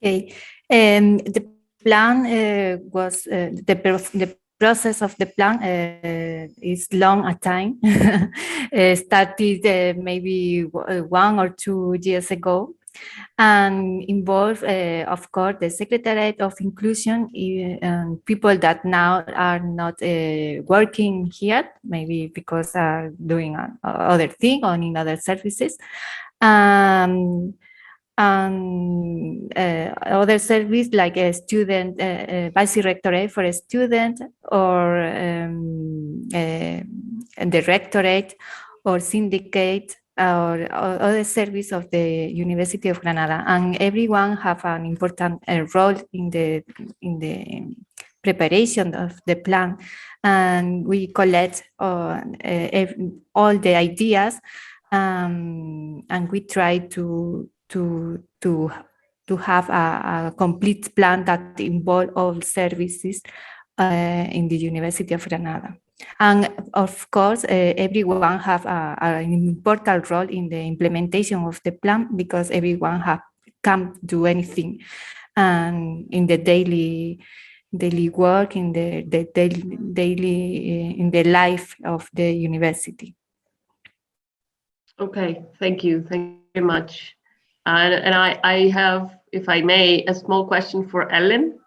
Okay, the plan was the process of the plan is long a time. Started maybe 1 or 2 years ago, and involved, of course, the Secretariat of Inclusion and people that now are not working here, maybe because are doing other thing or in other services. And other service like a student, vice rectorate for a student, or the rectorate, or syndicate, or other service of the University of Granada, and everyone have an important role in the preparation of the plan, and we collect all the ideas, and we try to have a complete plan that involves all services in the University of Granada. And of course, everyone have an important role in the implementation of the plan, because everyone can't do anything in the daily work, in the daily in the life of the university. Okay, thank you very much. And I have, if I may, a small question for Ellen.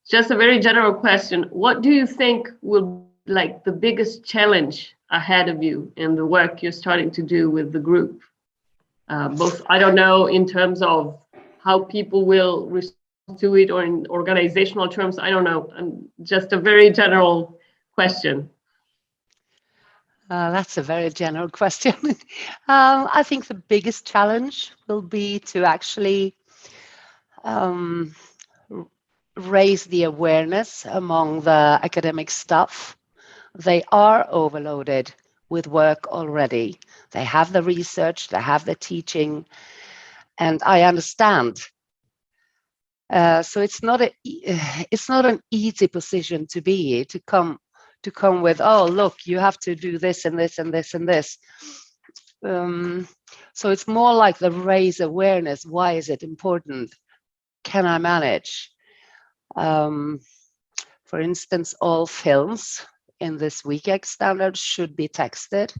Just a very general question. What do you think will be like the biggest challenge ahead of you in the work you're starting to do with the group? Both, I don't know, in terms of how people will respond to it, or in organizational terms, I don't know. Just a very general question. That's a very general question. I think the biggest challenge will be to actually raise the awareness among the academic staff. They are overloaded with work already. They have the research, they have the teaching, and I understand. So it's not an easy position to be, to come with, oh, look, you have to do this and this and this and this. So it's more like the raise awareness. Why is it important? Can I manage? For instance, all films in this WCAG standard should be texted.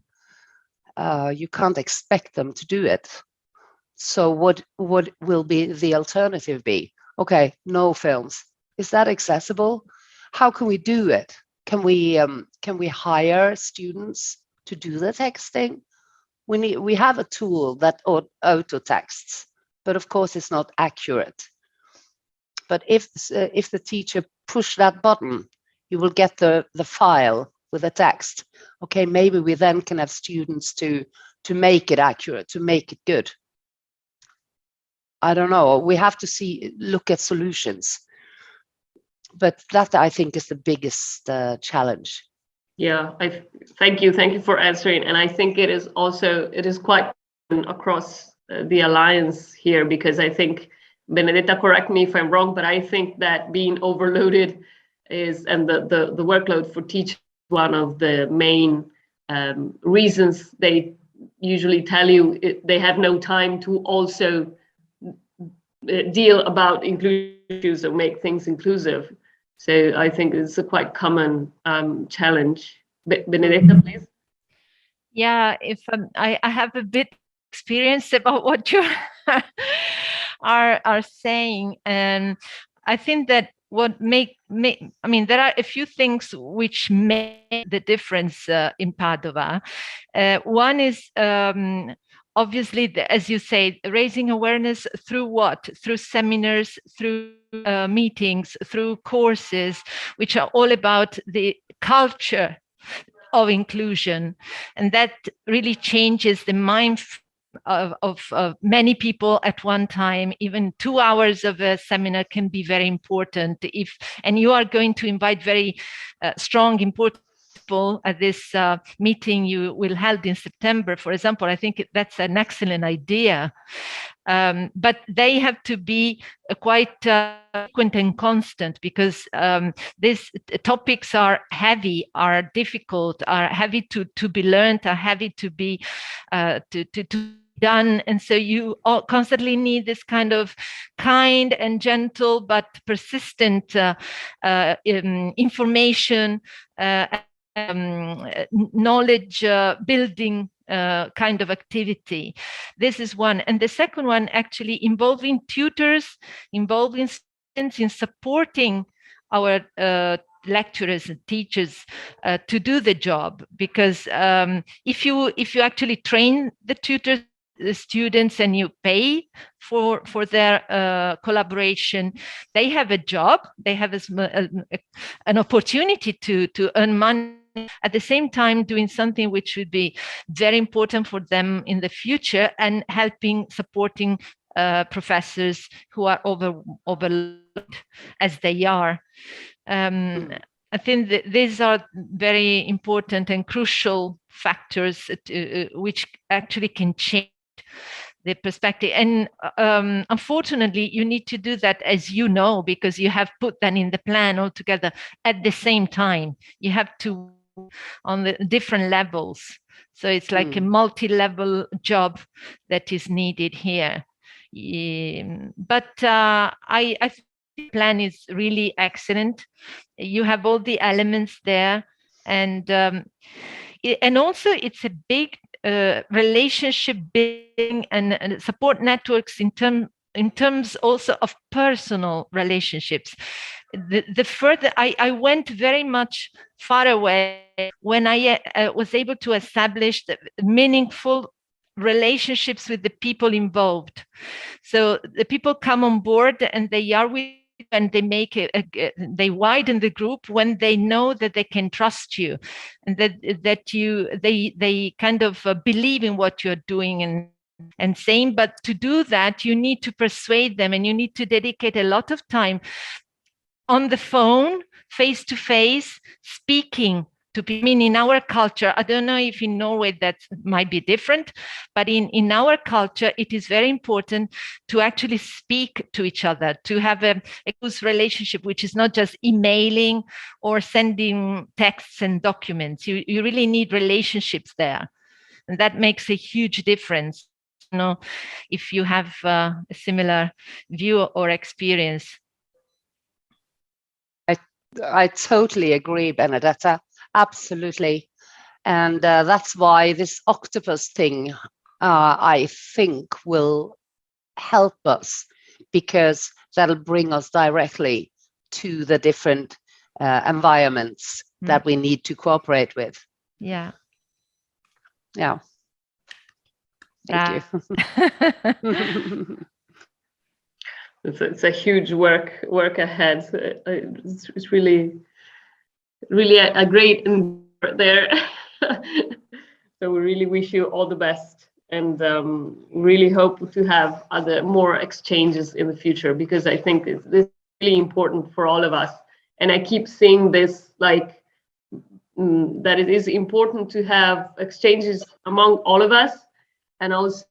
You can't expect them to do it. So what will be the alternative be? Okay, no films. Is that accessible? How can we do it? Can we hire students to do the texting? We have a tool that auto texts, but of course it's not accurate. But if the teacher push that button, you will get the file with the text. Okay, maybe we then can have students to make it accurate, to make it good. I don't know. We have to look at solutions. But that, I think, is the biggest challenge. Yeah, thank you for answering. And I think it is quite across the alliance here, because I think, Benedetta, correct me if I'm wrong, but I think that being overloaded and the workload for teachers, one of the main reasons they usually tell you they have no time to also deal about inclusion issues or make things inclusive. So I think it's a quite common challenge. Benedetta, please. Yeah, if I have a bit experience about what you are saying, and I think that what there are a few things which make the difference in Padua. One is obviously, as you say, raising awareness through what? Through seminars, through meetings, through courses, which are all about the culture of inclusion. And that really changes the mind of many people at one time. Even 2 hours of a seminar can be very important. And you are going to invite very strong, important people at this meeting you will held in September, for example. I think that's an excellent idea. But they have to be quite frequent and constant, because these topics are heavy, are difficult, are heavy to be learned, are heavy to be to done. And so you constantly need this kind of kind and gentle but persistent information, knowledge building kind of activity. This is one. And the second one, actually involving tutors, involving students in supporting our lecturers and teachers to do the job. Because if you actually train the tutors, the students, and you pay for their collaboration, they have a job, they have an opportunity to earn money, at the same time doing something which would be very important for them in the future, and supporting professors who are overloaded as they are. I think that these are very important and crucial factors which actually can change the perspective. And unfortunately, you need to do that, as you know, because you have put that in the plan altogether at the same time. You have to on the different levels. So it's like a multi-level job that is needed here. But I think the plan is really excellent. You have all the elements there, and also it's a big relationship building and support networks in terms also of personal relationships. The further I went very much far away when I was able to establish the meaningful relationships with the people involved. So the people come on board and they are with you, and they make they widen the group when they know that they can trust you, and that they kind of believe in what you're doing and saying. But to do that, you need to persuade them, and you need to dedicate a lot of time on the phone, face to face, speaking to people. I mean, in our culture, I don't know if in Norway that might be different, but in our culture, it is very important to actually speak to each other, to have a close relationship, which is not just emailing or sending texts and documents. You really need relationships there. And that makes a huge difference, you know, if you have a similar view or experience. I totally agree, Benedetta. Absolutely. And that's why this octopus thing, I think, will help us, because that'll bring us directly to the different environments that we need to cooperate with. Yeah. Yeah. Thank you. It's a huge work ahead. It's really a great endeavor there. So we really wish you all the best, and really hope to have more exchanges in the future, because I think this is really important for all of us. And I keep saying this, like, that it is important to have exchanges among all of us, and also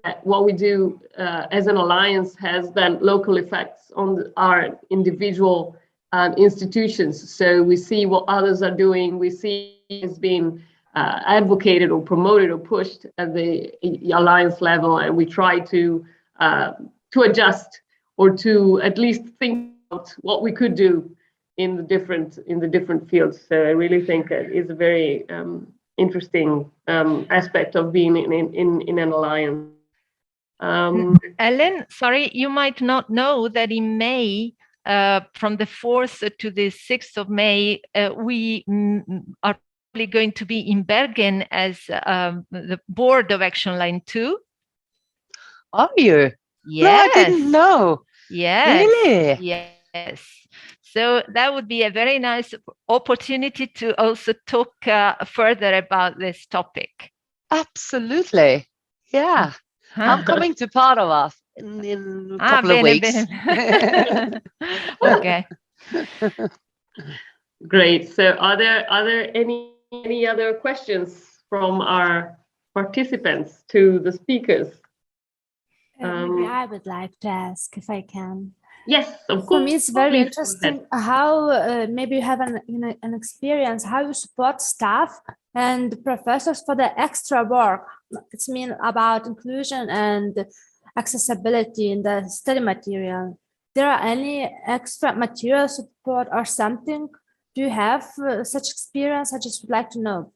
that what we do as an alliance has then local effects on our individual institutions. So we see what others are doing, we see it's being advocated or promoted or pushed at the alliance level, and we try to adjust, or to at least think about what we could do in the different fields. So I really think it is a very interesting aspect of being in an alliance. Ellen, sorry, you might not know that in May, from the 4th to the 6th of May, we are probably going to be in Bergen as the board of Action Line 2. Are you? Yes. No, I didn't know. Yes. Really? Yes. So that would be a very nice opportunity to also talk further about this topic. Absolutely. Yeah. I'm coming to Padua in a couple of weeks. Okay. Great. So are there any other questions from our participants to the speakers? Maybe I would like to ask, if I can. Yes, of course. For me, it's very Please, interesting how maybe you have an experience how you support staff and professors for the extra work. It's mean about inclusion and accessibility in the study material. There are any extra material support or something? Do you have such experience? I just would like to know,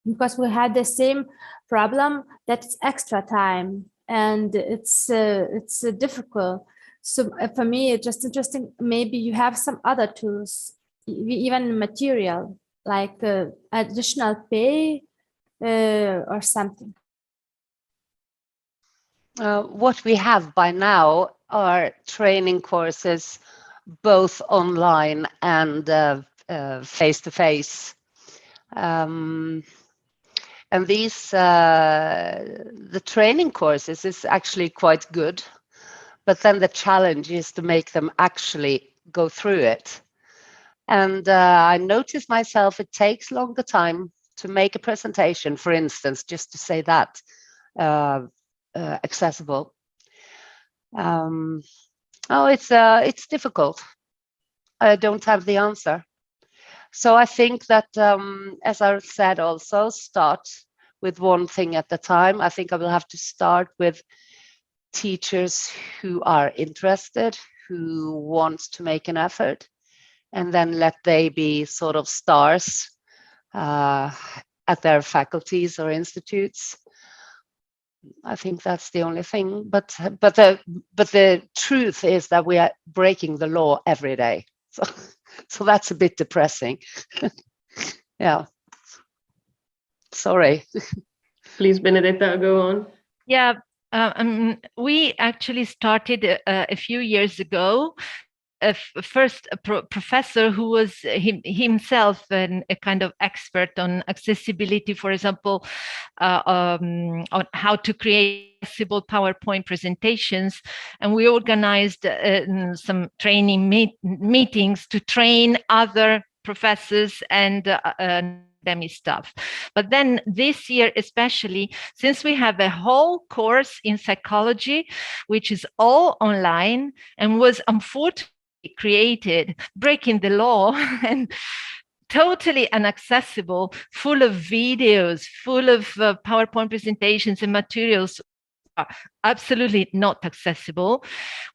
because we had the same problem, that it's extra time and it's difficult. So for me, it's just interesting, maybe you have some other tools, even material, like additional pay or something. What we have by now are training courses, both online and face-to-face. And these, the training courses is actually quite good, but then the challenge is to make them actually go through it. And I noticed myself, it takes longer time to make a presentation, for instance, just to say that accessible. It's difficult. I don't have the answer. So I think that, as I said, also start with one thing at a time. I think I will have to start with teachers who are interested, who want to make an effort, and then let they be sort of stars at their faculties or institutes. I think that's the only thing. But the truth is that we are breaking the law every day. So that's a bit depressing. Yeah. Sorry. Please, Benedetta, go on. Yeah, we actually started a few years ago. First, a professor who was himself a kind of expert on accessibility, for example, on how to create accessible PowerPoint presentations. And we organized some training meetings to train other professors and academic staff. But then this year, especially, since we have a whole course in psychology, which is all online and was unfortunately created breaking the law and totally inaccessible, full of videos, full of PowerPoint presentations and materials absolutely not accessible.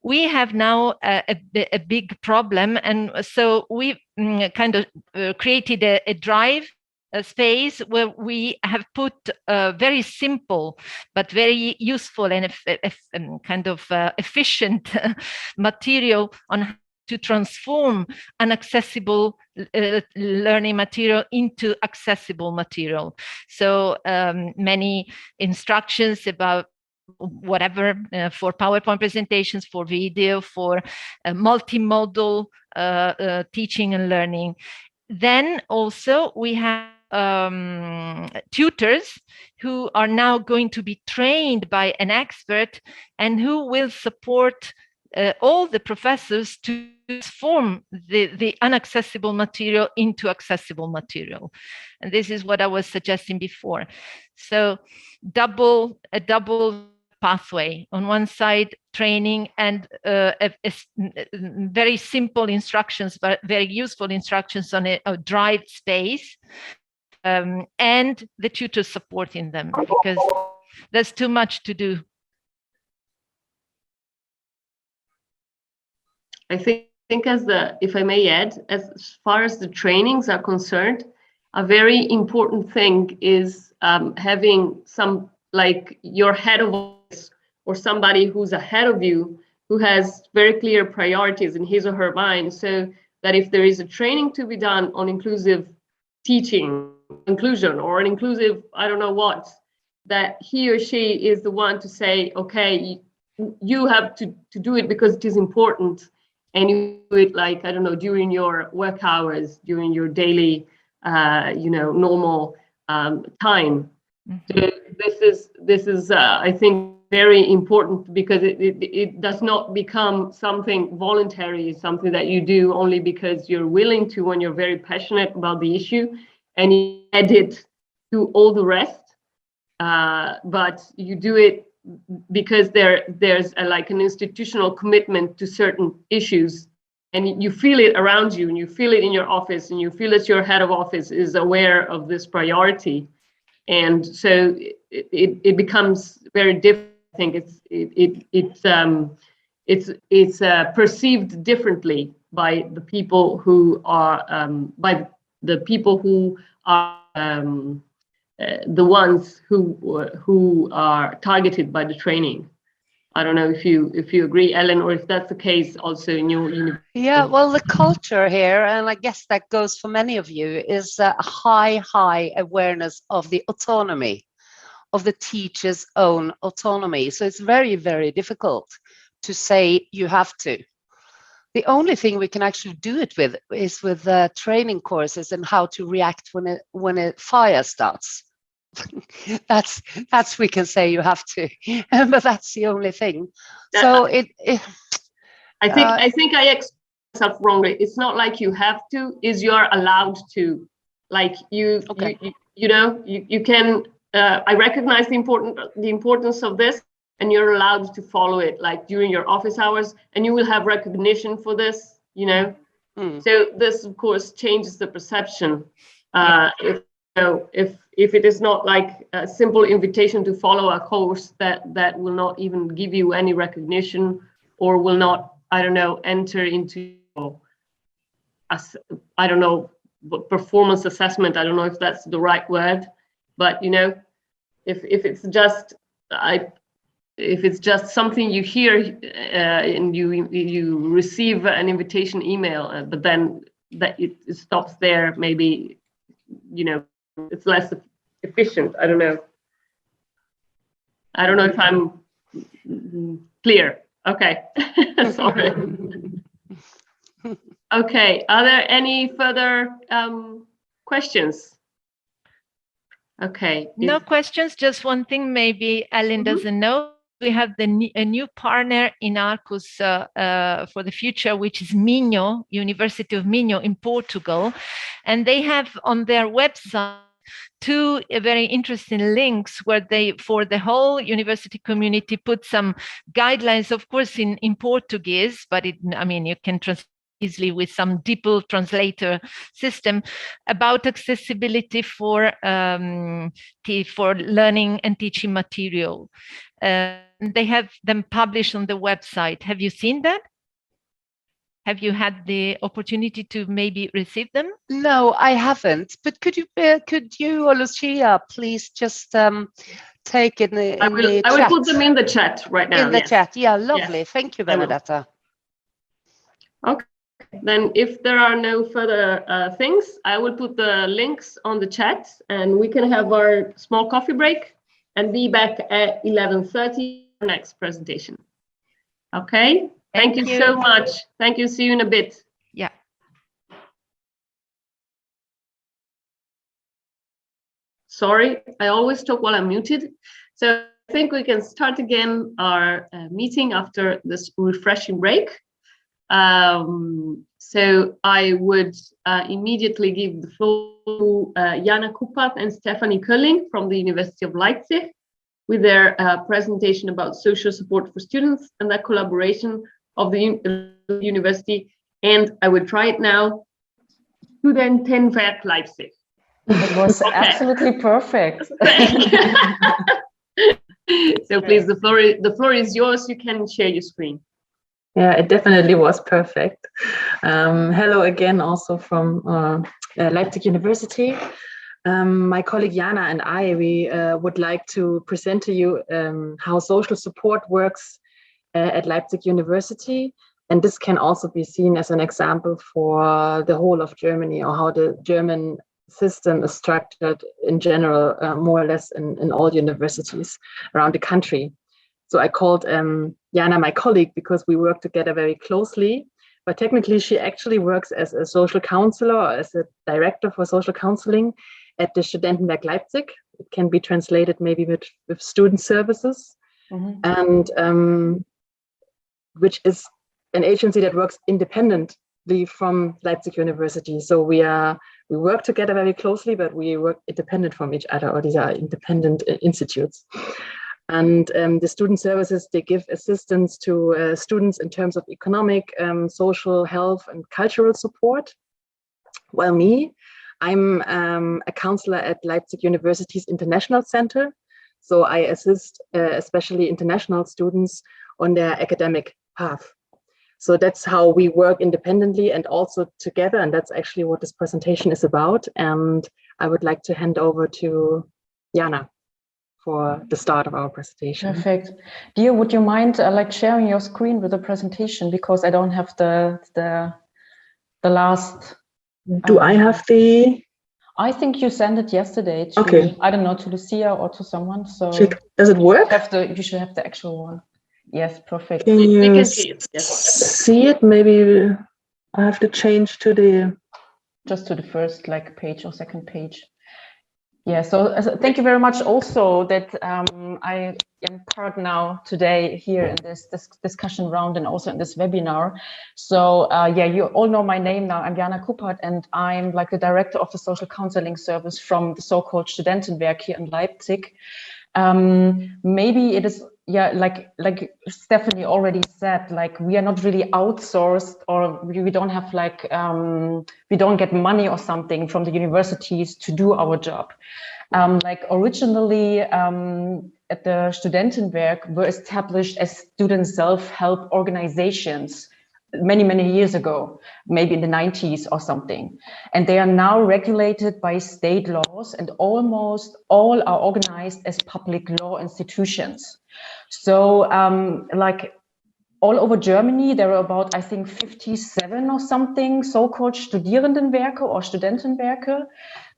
We have now a big problem, and so we kind of created a drive, a space where we have put very simple but very useful and kind of efficient material on how to transform inaccessible learning material into accessible material. So many instructions about whatever for PowerPoint presentations, for video, for multimodal teaching and learning. Then also we have tutors who are now going to be trained by an expert and who will support all the professors to transform the inaccessible material into accessible material. And this is what I was suggesting before. So a double pathway. On one side, training and very simple instructions, but very useful instructions on a drive space, and the tutors supporting them, because there's too much to do. I think if I may add, as far as the trainings are concerned, a very important thing is having some, like your head of office or somebody who's ahead of you, who has very clear priorities in his or her mind, so that if there is a training to be done on inclusive teaching, inclusion, or an inclusive, I don't know what, that he or she is the one to say, okay, you have to do it because it is important. And you do it, like, I don't know, during your work hours, during your daily, normal time. So this is I think, very important, because it does not become something voluntary, something that you do only because you're willing to, when you're very passionate about the issue, and you add it to all the rest. But you do it because there's like an institutional commitment to certain issues, and you feel it around you, and you feel it in your office, and you feel that your head of office is aware of this priority, and so it becomes very different. I think it's perceived differently by the people who are the ones who are targeted by the training. I don't know if you agree, Ellen, or if that's the case also in your university. Yeah, well, the culture here, and I guess that goes for many of you, is a high awareness of the autonomy, of the teacher's own autonomy. So it's very, very difficult to say you have to. The only thing we can actually do it with is with training courses and how to react when a fire starts. that's we can say you have to, but that's the only thing. So I think I expressed myself wrongly. It's not like you have to; is you are allowed to. Like you can. I recognize the importance of this, and you're allowed to follow it, like during your office hours, and you will have recognition for this. So this, of course, changes the perception. If it is not like a simple invitation to follow a course that will not even give you any recognition, or will not, I don't know, enter into, I don't know, performance assessment. I don't know if that's the right word, but if it's just something you hear and you receive an invitation email, but then that it stops there, maybe it's less efficient. I don't know if I'm clear. Okay. Sorry. Okay, are there any further questions? Okay. No questions, just one thing maybe Ellen doesn't know. We have a new partner in Arqus for the future, which is Minho, University of Minho in Portugal. And they have on their website two very interesting links where they, for the whole university community, put some guidelines, of course, in Portuguese, but you can translate easily with some DeepL translator system about accessibility for learning and teaching material. They have them published on the website. Have you seen that? Have you had the opportunity to maybe receive them? No, I haven't. But could you or Lucia please just take in the I will put them in the chat right now. In the chat, yeah, lovely. Yes. Thank you, Benedetta. Okay. Then if there are no further things, I will put the links on the chat and we can have our small coffee break and be back at 11:30 for next presentation. Okay. Thank you so much. Thank you. See you in a bit. Yeah. Sorry, I always talk while I'm muted. So I think we can start again our meeting after this refreshing break. So I would immediately give the floor to Jana Kupat and Stephanie Kölling from the University of Leipzig with their presentation about social support for students and their collaboration of the university. And I will try it now. Studentenberg Leipzig. It was absolutely perfect. So please, the floor is yours. You can share your screen. Yeah, it definitely was perfect. Hello again, also from Leipzig University. My colleague Jana and we would like to present to you how social support works at Leipzig University. And this can also be seen as an example for the whole of Germany, or how the German system is structured in general, more or less in all universities around the country. So I called Jana my colleague because we work together very closely, but technically she actually works as a social counselor or as a director for social counseling at the Studentenberg Leipzig. It can be translated maybe with student services, and which is an agency that works independently from Leipzig University. So we work together very closely, but we work independent from each other, or these are independent institutes. And the student services, they give assistance to students in terms of economic, social, health, and cultural support. Well, I'm a counselor at Leipzig University's International Center. So I assist especially international students on their academic path. So that's how we work independently and also together. And that's actually what this presentation is about. And I would like to hand over to Jana for the start of our presentation. Perfect. Dia, would you mind sharing your screen with the presentation, because I don't have the last. Do I have the? I think you sent it yesterday to, I don't know, to Lucia or to someone. So does it work? You should have the actual one. Yes, perfect. Can you we can see it. Yes. See it? Maybe I have to change to the. Just to the first page or second page. Yeah, so thank you very much also that I am part now today here in this discussion round and also in this webinar. So yeah, you all know my name now. I'm Jana Kupat, and I'm the director of the social counseling service from the so-called Studentenberg here in Leipzig. Maybe it is, yeah, like Stephanie already said, we are not really outsourced, or we don't have we don't get money or something from the universities to do our job. Originally at the Studentenberg were established as student self-help organizations many years ago, maybe in the 90s or something. And they are now regulated by state laws, and almost all are organized as public law institutions. So all over Germany, there are about, I think, 57 or something so-called Studierendenwerke or Studentenwerke.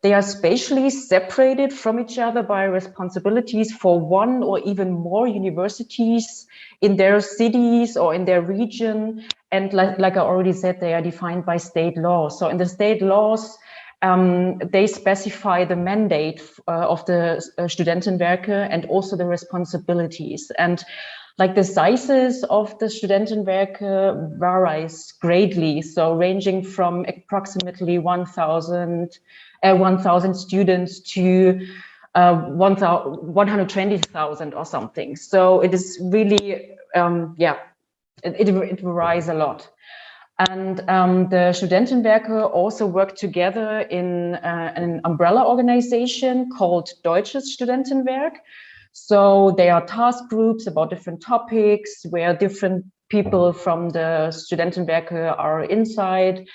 They are spatially separated from each other by responsibilities for one or even more universities in their cities or in their region. And like I already said, they are defined by state law. So in the state laws, they specify the mandate of the Studentenwerke and also the responsibilities. And the sizes of the Studentenwerke varies greatly, so ranging from approximately 1,000 students to 120,000 or something. So it is really, yeah, it varies a lot. And the Studentenwerke also work together in an umbrella organization called Deutsches Studentenwerk. So they are task groups about different topics where different people from the Studentenwerke are inside.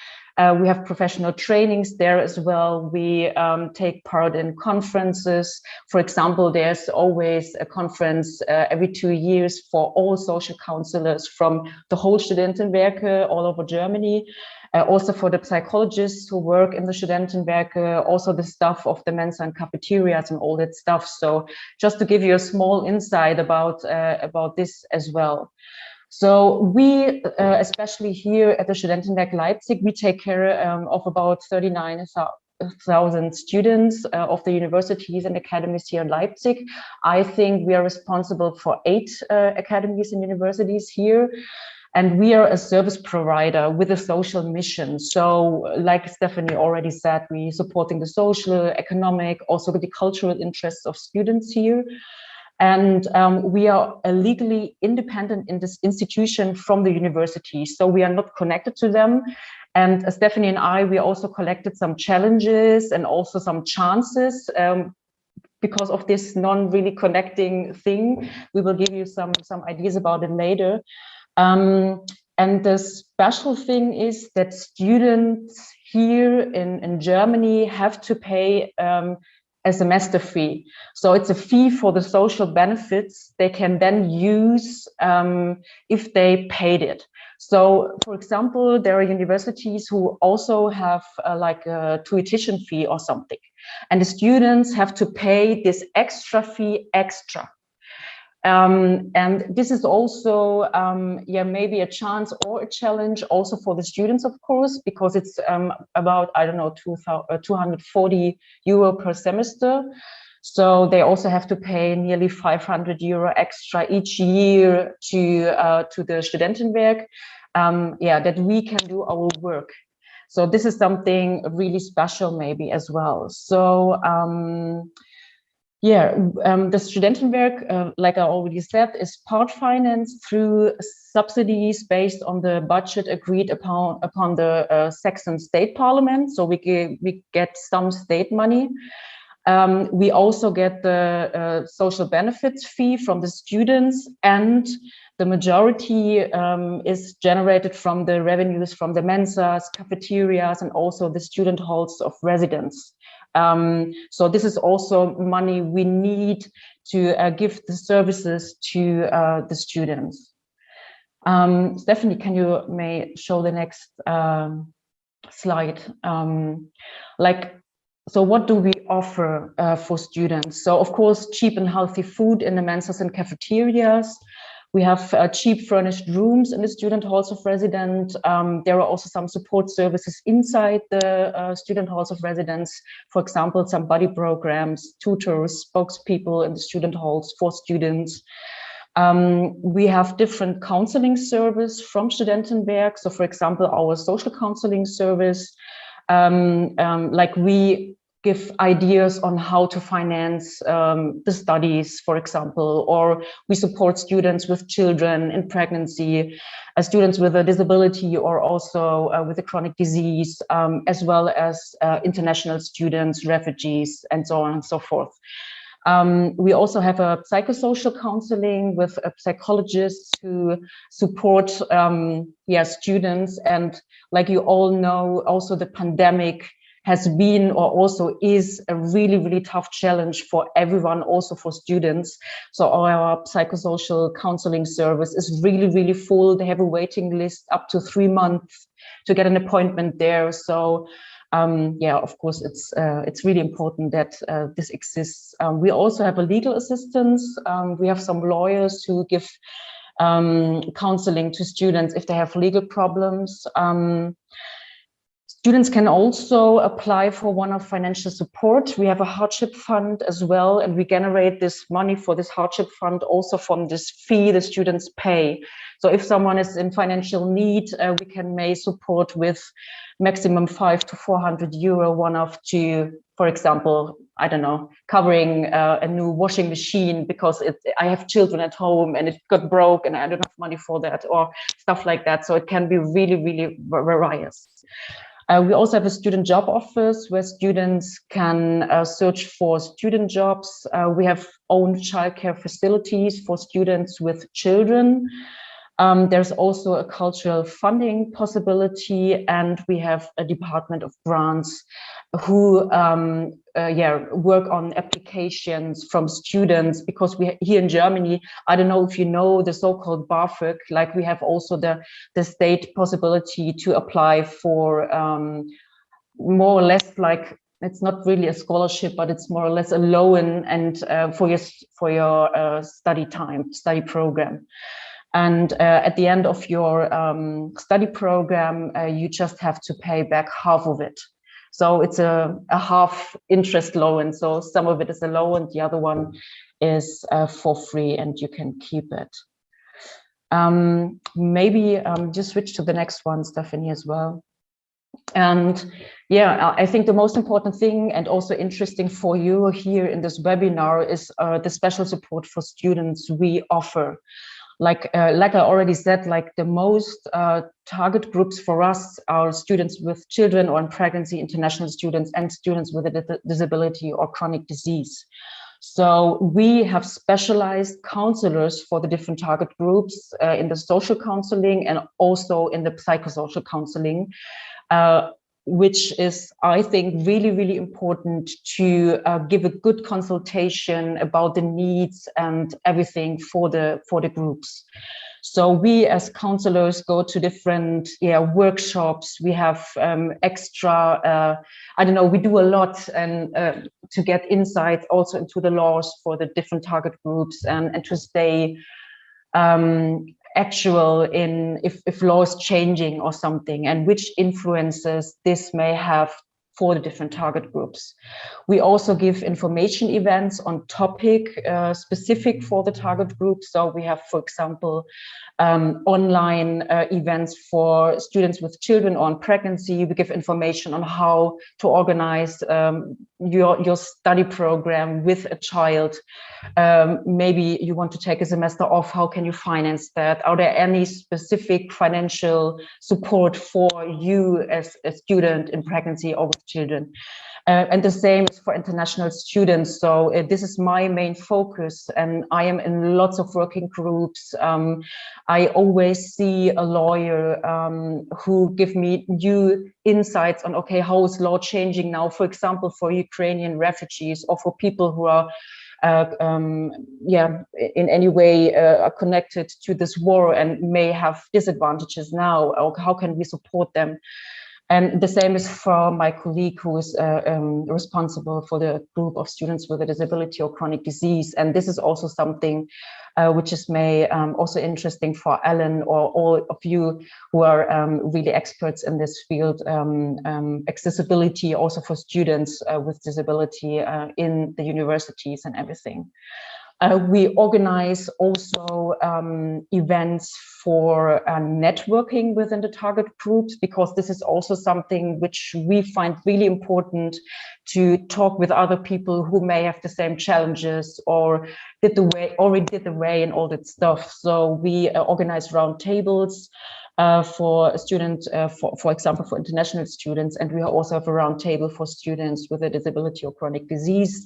We have professional trainings there as well. We take part in conferences. For example, there's always a conference every 2 years for all social counselors from the whole Studentenwerke all over Germany. Also for the psychologists who work in the Studentenwerke, also the staff of the Mensa and cafeterias and all that stuff. So just to give you a small insight about this as well. So we, especially here at the Studentenberg Leipzig, we take care of about 39,000 students of the universities and academies here in Leipzig. I think we are responsible for 8 academies and universities here. And we are a service provider with a social mission. So like Stephanie already said, we're supporting the social, economic, also the cultural interests of students here. And we are legally independent in this institution from the university. So we are not connected to them. And Stephanie and I, we also collected some challenges and also some chances because of this non-really connecting thing. We will give you some ideas about it later. And the special thing is that students here in Germany have to pay a semester fee. So it's a fee for the social benefits they can then use if they paid it. So, for example, there are universities who also have like a tuition fee or something, and the students have to pay this extra fee extra. And this is also, maybe a chance or a challenge also for the students, of course, because it's about, I don't know, 240 euro per semester. So they also have to pay nearly 500 euro extra each year to the Studentenberg, that we can do our work. So this is something really special maybe as well. So, the Studentenberg, like I already said, is part financed through subsidies based on the budget agreed upon the Saxon State Parliament. So we get some state money. We also get the social benefits fee from the students, and the majority is generated from the revenues from the Mensas, cafeterias, and also the student halls of residence. So this is also money we need to give the services to the students. Stephanie, can you may show the next slide? So what do we offer for students? So of course, cheap and healthy food in the Mensas and cafeterias. We have cheap furnished rooms in the student halls of residence. There are also some support services inside the student halls of residence. For example, some buddy programs, tutors, spokespeople in the student halls for students. We have different counseling service from Studentenberg. So for example, our social counseling service, like we give ideas on how to finance the studies, for example, or we support students with children in pregnancy, students with a disability or also with a chronic disease, as well as international students, refugees, and so on and so forth. We also have a psychosocial counseling with psychologists who support students. And like you all know, also the pandemic has been or also is a really, really tough challenge for everyone, also for students. So our psychosocial counseling service is really, really full. They have a waiting list up to 3 months to get an appointment there. So of course, it's really important that this exists. We also have a legal assistance. We have some lawyers who give counseling to students if they have legal problems. Students can also apply for one-off financial support. We have a hardship fund as well, and we generate this money for this hardship fund also from this fee the students pay. So if someone is in financial need, we can may support with maximum 500 to 400 euro one-off to, for example, I don't know, covering a new washing machine because I have children at home and it got broke and I don't have money for that, or stuff like that. So it can be really, really various. We also have a student job office where students can search for student jobs. We have own childcare facilities for students with children. There's also a cultural funding possibility, and we have a department of grants who work on applications from students, because we here in Germany, I don't know if you know the so-called BAföG, like we have also the state possibility to apply for more or less like, it's not really a scholarship, but it's more or less a loan and for your study program. And at the end of your study program, you just have to pay back half of it. So it's a half interest loan. So some of it is a loan, the other one is for free and you can keep it. Maybe just switch to the next one, Stephanie, as well. And yeah, I think the most important thing and also interesting for you here in this webinar is the special support for students we offer. Like I already said, like the most target groups for us are students with children or in pregnancy, international students, and students with a disability or chronic disease. So we have specialized counselors for the different target groups in the social counseling and also in the psychosocial counseling, which is, I think, really, really important to give a good consultation about the needs and everything for the groups. So we as counselors go to different workshops. We have extra, I don't know, we do a lot and to get insight also into the laws for the different target groups and to stay actual in if law is changing or something and which influences this may have for the different target groups. We also give information events on topic specific for the target group. So we have, for example, online events for students with children on pregnancy. We give information on how to organize your study program with a child. Maybe you want to take a semester off. How can you finance that? Are there any specific financial support for you as a student in pregnancy or with children? And the same is for international students. So this is my main focus, and I am in lots of working groups. I always see a lawyer who give me new insights on, okay, how is law changing now, for example, for Ukrainian refugees or for people who are in any way are connected to this war and may have disadvantages now, or how can we support them? And the same is for my colleague who is responsible for the group of students with a disability or chronic disease. And this is also something which is also interesting for Ellen or all of you who are really experts in this field, accessibility also for students with disability in the universities and everything. We organize also events for networking within the target groups, because this is also something which we find really important, to talk with other people who may have the same challenges or already did the way and all that stuff. So we organize round tables for students, for example, for international students, and we also have a round table for students with a disability or chronic disease.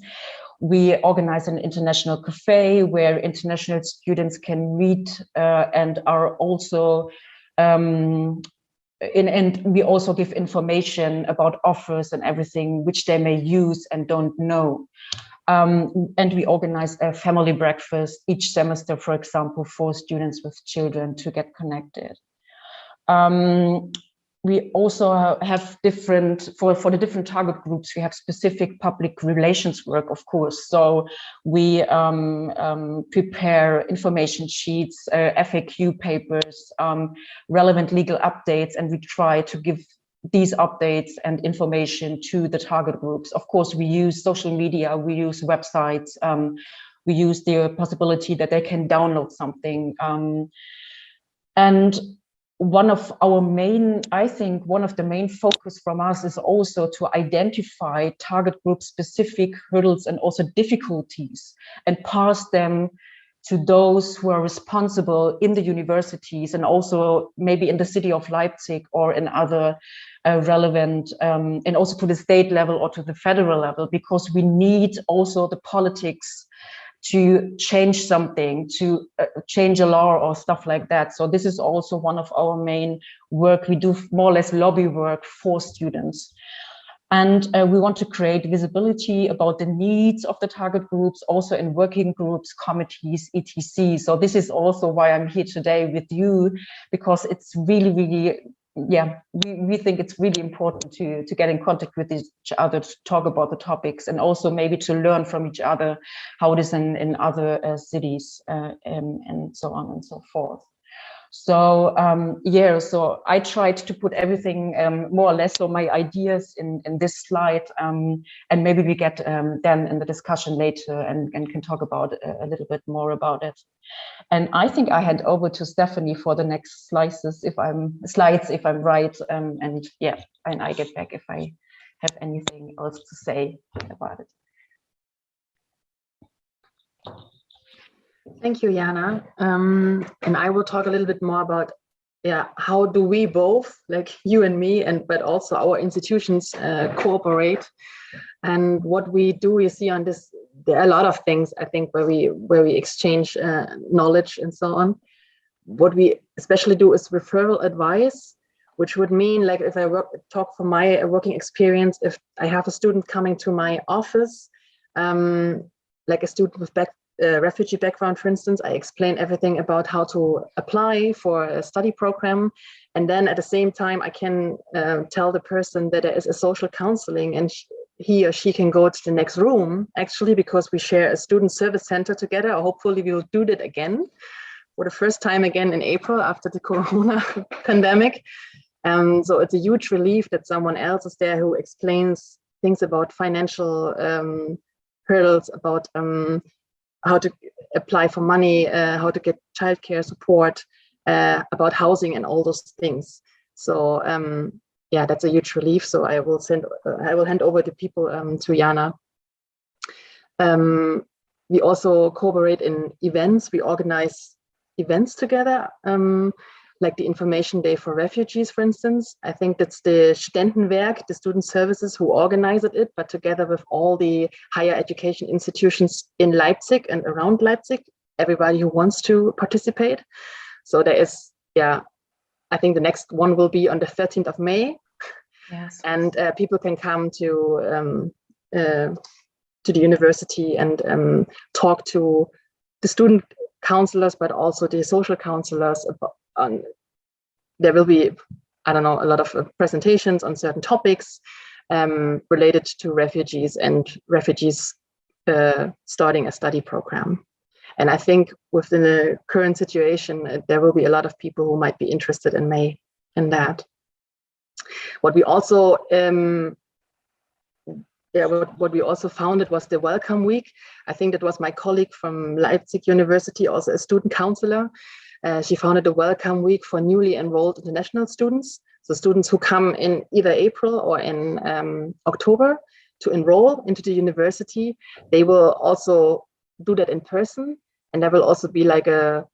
We organize an international cafe where international students can meet and are also and we also give information about offers and everything which they may use and don't know. And we organize a family breakfast each semester, for example, for students with children to get connected. We also have different, for the different target groups, we have specific public relations work, of course. So we prepare information sheets, FAQ papers, relevant legal updates, and we try to give these updates and information to the target groups. Of course, we use social media, we use websites, we use the possibility that they can download something. And one of our main, I think, one of the main focus from us is also to identify target group specific hurdles and also difficulties and pass them to those who are responsible in the universities and also maybe in the city of Leipzig or in other relevant, and also to the state level or to the federal level, because we need also the politics to change something, to change a law or stuff like that. So this is also one of our main work. We do more or less lobby work for students. And we want to create visibility about the needs of the target groups, also in working groups, committees, etc. So this is also why I'm here today with you, because it's really, really, yeah, we think it's really important to get in contact with each other, to talk about the topics, and also maybe to learn from each other how it is in other cities and so on and so forth. So yeah, so I tried to put everything more or less, so my ideas in this slide, and maybe we get then in the discussion later and can talk about a little bit more about it. And I think I hand over to Stephanie for the next slides if I'm right, and yeah, and I get back if I have anything else to say about it. Thank you, Jana. And I will talk a little bit more about, yeah, how do we both, like you and me, but also our institutions cooperate. And what we do, you see on this, there are a lot of things, I think, where we exchange knowledge and so on. What we especially do is referral advice, which would mean, like, if I talk from my working experience, if I have a student coming to my office, like a student with refugee background, for instance, I explain everything about how to apply for a study program. And then at the same time, I can tell the person that there is a social counseling and he or she can go to the next room, actually, because we share a student service center together. Hopefully we will do that again for the first time again in April after the Corona pandemic. So it's a huge relief that someone else is there who explains things about financial hurdles, about how to apply for money, how to get childcare support, about housing and all those things. So yeah, that's a huge relief. So I will hand over the people to Jana. We also cooperate in events. We organize events together, like the Information Day for Refugees, for instance. I think that's the Studentenberg, the student services, who organized it, but together with all the higher education institutions in Leipzig and around Leipzig, everybody who wants to participate. So there is, yeah, I think the next one will be on the 13th of May. Yes. And people can come to the university and talk to the student counselors, but also the social counselors about, there will be, I don't know, a lot of presentations on certain topics related to refugees and refugees starting a study program. And I think within the current situation, there will be a lot of people who might be interested in May in that. What we also what we also founded was the Welcome Week. I think that was my colleague from Leipzig University, also a student counselor. She founded a Welcome Week for newly enrolled international students. So students who come in either April or in October to enroll into the university. They will also do that in person. And there will also be like a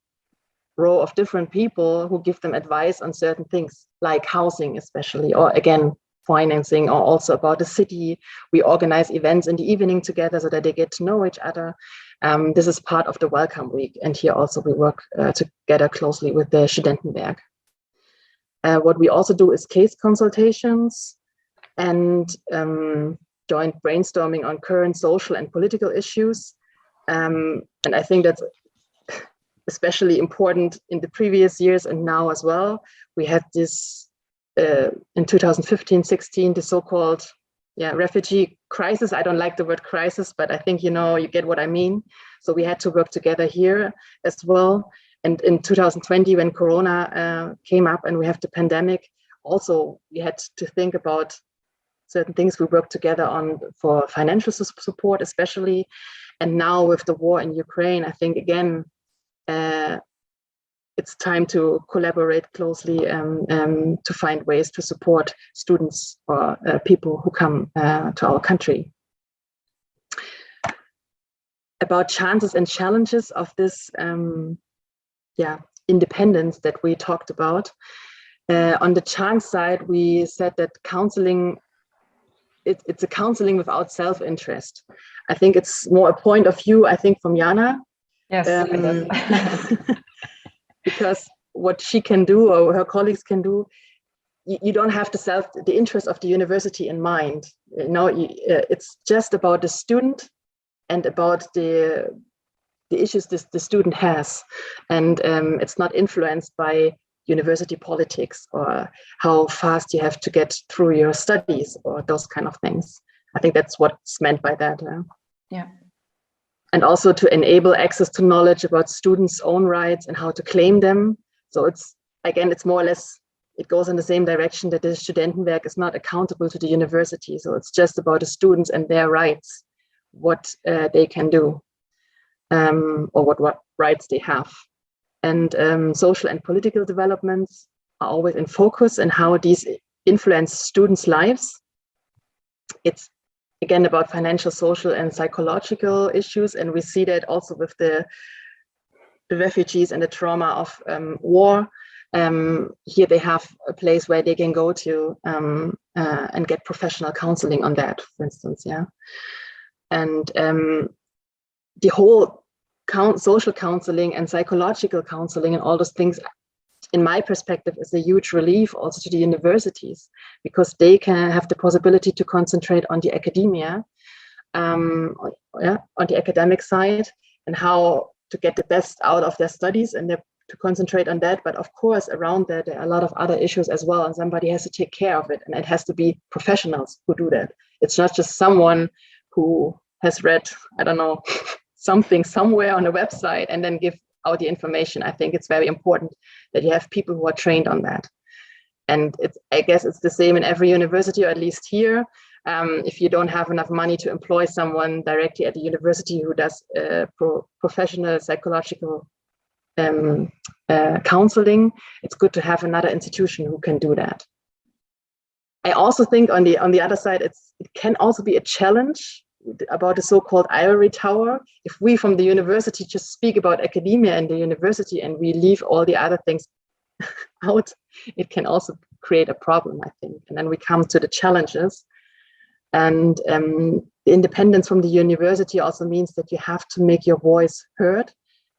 row of different people who give them advice on certain things, like housing especially, or again, financing, or also about the city. We organize events in the evening together so that they get to know each other. This is part of the Welcome Week. And here also we work together closely with the Studentenberg. What we also do is case consultations and joint brainstorming on current social and political issues. And I think that's especially important in the previous years and now as well. We had this in 2015-16, the so-called refugee crisis. I don't like the word crisis, but I think you get what I mean. So we had to work together here as well. And in 2020, when Corona came up and we have the pandemic, also we had to think about certain things we worked together on for financial support, especially. And now with the war in Ukraine, I think again, it's time to collaborate closely to find ways to support students or people who come to our country. About chances and challenges of this independence that we talked about. On the chance side, we said that counseling, it's a counseling without self-interest. I think it's more a point of view, I think, from Jana. Yes, because what she can do or her colleagues can do, you don't have the interest of the university in mind. It's just about the student and about the issues the student has, and it's not influenced by university politics or how fast you have to get through your studies or those kind of things. I think that's what's meant by that. Yeah. And also to enable access to knowledge about students' own rights and how to claim them. So it's more or less, it goes in the same direction that the Studentenberg is not accountable to the university. So it's just about the students and their rights, what they can do, or what rights they have. And social and political developments are always in focus and how these influence students' lives. It's again about financial, social, and psychological issues, and we see that also with the refugees and the trauma of war. Here they have a place where they can go to and get professional counseling on that, for instance. Yeah, and the whole social counseling and psychological counseling and all those things, in my perspective, is a huge relief also to the universities, because they can have the possibility to concentrate on the academia, on the academic side, and how to get the best out of their studies, and to concentrate on that. But of course, around that, there are a lot of other issues as well, and somebody has to take care of it, and it has to be professionals who do that. It's not just someone who has read, I don't know, something somewhere on a website and then give out the information. I think it's very important that you have people who are trained on that. And I guess it's the same in every university, or at least here. If you don't have enough money to employ someone directly at the university who does professional psychological counseling, it's good to have another institution who can do that. I also think on the other side, it can also be a challenge about the so-called ivory tower. If we from the university just speak about academia and the university and we leave all the other things out, it can also create a problem, I think. And then we come to the challenges. And the independence from the university also means that you have to make your voice heard,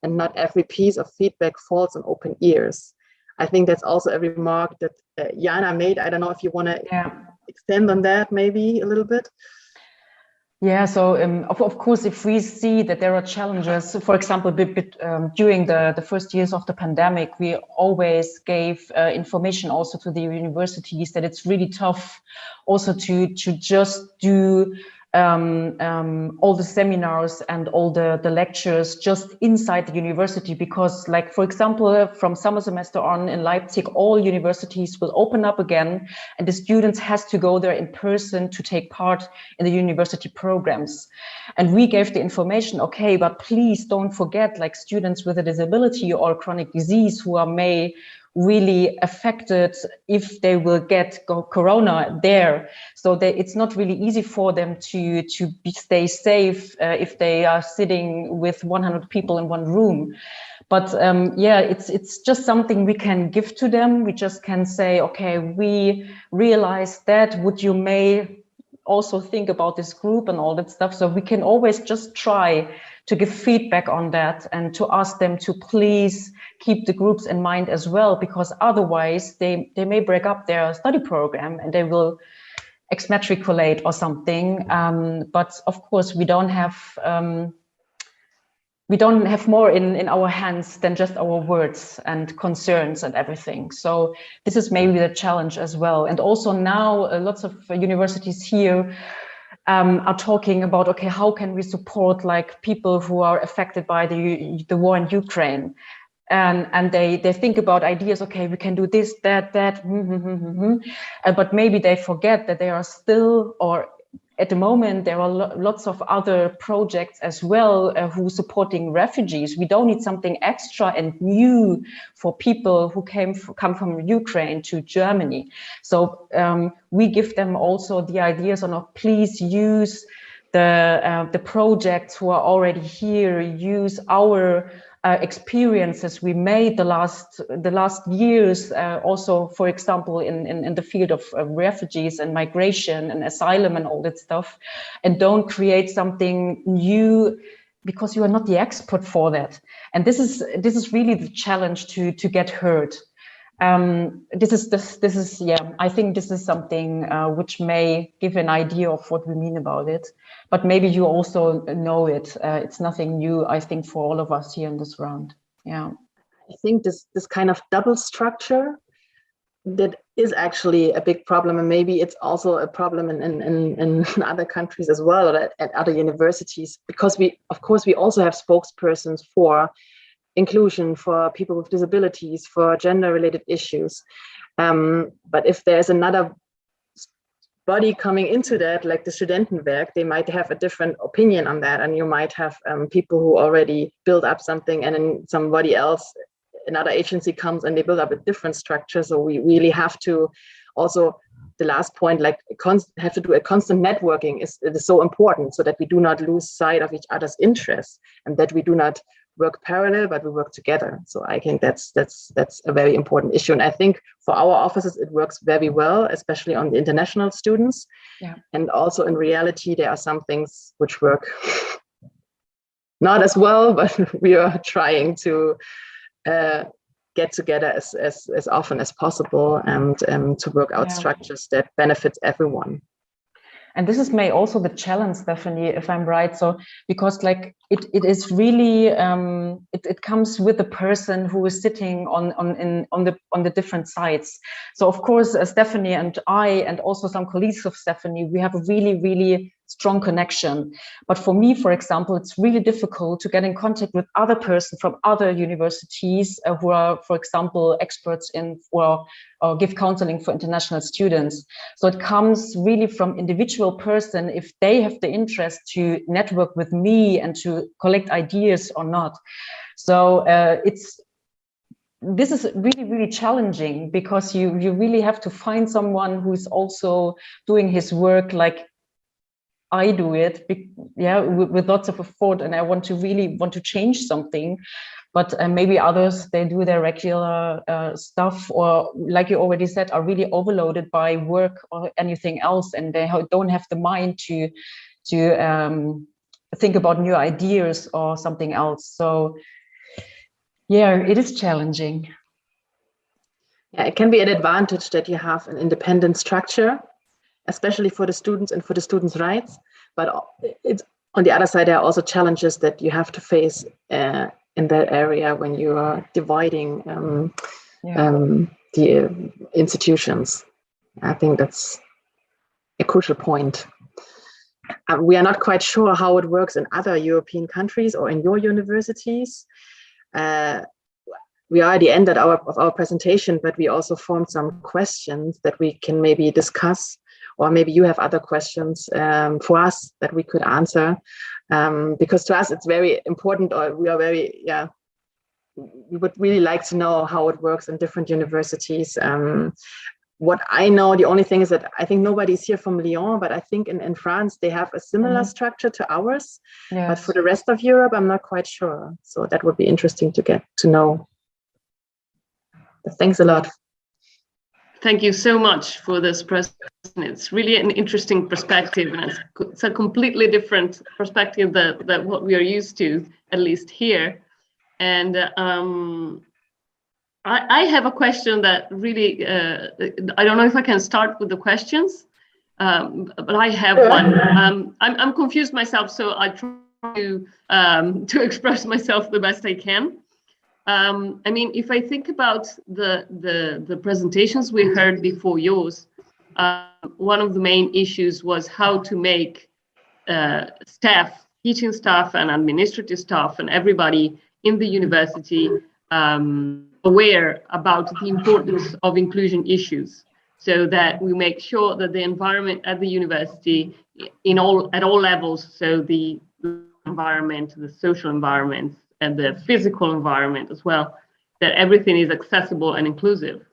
and not every piece of feedback falls on open ears. I think that's also a remark that Jana made. I don't know if you want to extend on that maybe a little bit. Yeah, so of course, if we see that there are challenges, for example, during the first years of the pandemic, we always gave information also to the universities that it's really tough also to just do all the seminars and all the lectures just inside the university, because, like, for example, from summer semester on in Leipzig, all universities will open up again, and the students has to go there in person to take part in the university programs. And we gave the information, okay, but please don't forget, like, students with a disability or chronic disease who are really affected if they will get corona there. So it's not really easy for them to stay safe if they are sitting with 100 people in one room. But it's just something we can give to them. We just can say, okay, we realize that, would you may also think about this group and all that stuff. So we can always just try to give feedback on that and to ask them to please keep the groups in mind as well, because otherwise they may break up their study program and they will exmatriculate or something. But of course, we don't have more in our hands than just our words and concerns and everything. So this is maybe the challenge as well. And also now lots of universities here are talking about, okay, how can we support, like, people who are affected by the war in Ukraine? and they think about ideas. Okay, we can do this, that, but maybe they forget that they are still, or at the moment, there are lots of other projects as well who are supporting refugees. We don't need something extra and new for people who come from Ukraine to Germany. So we give them also the ideas on, please use the projects who are already here, use our experiences we made the last years, also, for example, in the field of refugees and migration and asylum and all that stuff, and don't create something new because you are not the expert for that. And this is really the challenge to get heard. This is I think this is something which may give an idea of what we mean about it, but maybe you also know it. It's nothing new, I think, for all of us here in this round. Yeah, I think this kind of double structure, that is actually a big problem, and maybe it's also a problem in other countries as well, or at other universities, because we also have spokespersons for inclusion, for people with disabilities, for gender-related issues. But if there's another body coming into that, like the Studentenberg, they might have a different opinion on that, and you might have people who already build up something, and then somebody else, another agency comes and they build up a different structure. So we really have to also, the last point, like have to do a constant networking it is so important, so that we do not lose sight of each other's interests, and that we do not work parallel, but we work together. So I think that's a very important issue. And I think for our offices, it works very well, especially on the international students. Yeah. And also in reality, there are some things which work not as well, but we are trying to get together as often as possible, and to work out structures that benefit everyone. And this is may also the challenge, Stephanie, if I'm right. So because like it is really it comes with the person who is sitting on the different sides. So of course, Stephanie and I, and also some colleagues of Stephanie, we have a really strong connection. But for me, for example, it's really difficult to get in contact with other persons from other universities who are, for example, experts in or give counseling for international students. So it comes really from individual person if they have the interest to network with me and to collect ideas or not. So this is really challenging, because you really have to find someone who's also doing his work like I do it, with lots of effort, and I want to change something. But maybe others, they do their regular stuff, or like you already said, are really overloaded by work or anything else, and they don't have the mind to think about new ideas or something else. So yeah, it is challenging. Yeah, it can be an advantage that you have an independent structure, especially for the students and for the students' rights. But it's, on the other side, there are also challenges that you have to face in that area when you are dividing the institutions. I think that's a crucial point. We are not quite sure how it works in other European countries or in your universities. We are at the end of our presentation, but we also formed some questions that we can maybe discuss, or maybe you have other questions for us that we could answer, because to us it's very important, or we are very, we would really like to know how it works in different universities. What I know, the only thing is that I think nobody's here from Lyon, but I think in France they have a similar structure to ours. Yes. But for the rest of Europe, I'm not quite sure. So that would be interesting to get to know. But thanks a lot. Thank you so much for this presentation. It's really an interesting perspective, and it's a completely different perspective that what we are used to, at least here. And I have a question that really, I don't know if I can start with the questions, but I have one. I'm confused myself, so I try to express myself the best I can. I mean, if I think about the presentations we heard before yours, one of the main issues was how to make staff, teaching staff and administrative staff and everybody in the university aware about the importance of inclusion issues, so that we make sure that the environment at the university at all levels, so the environment, the social environment, and the physical environment as well, that everything is accessible and inclusive.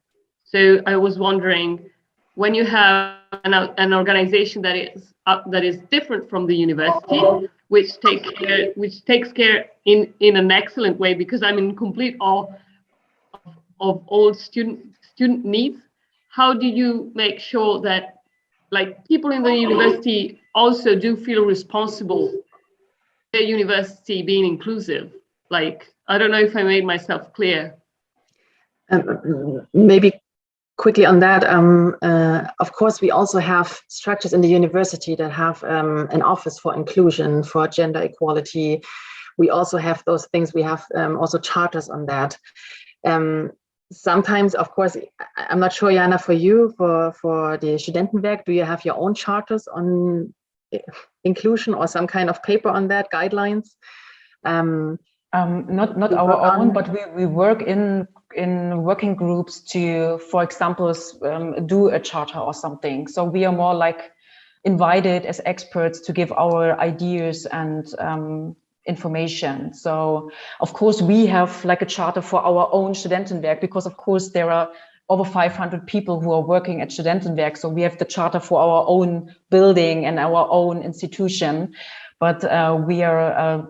So I was wondering, when you have an organization that is different from the university, which takes care in an excellent way, because I'm in complete awe of all student needs. How do you make sure that, like, people in the university also do feel responsible for the university being inclusive? Like, I don't know if I made myself clear. Maybe quickly on that, of course, we also have structures in the university that have an office for inclusion, for gender equality. We also have those things. We have also charters on that. Sometimes, of course, I'm not sure, Jana, for you, for the Studentenberg, do you have your own charters on inclusion or some kind of paper on that, guidelines? Not our own, but we work in working groups to, for example, do a charter or something. So we are more like invited as experts to give our ideas and information. So of course we have like a charter for our own Studentenberg, because of course there are over 500 people who are working at Studentenberg. So we have the charter for our own building and our own institution, but we are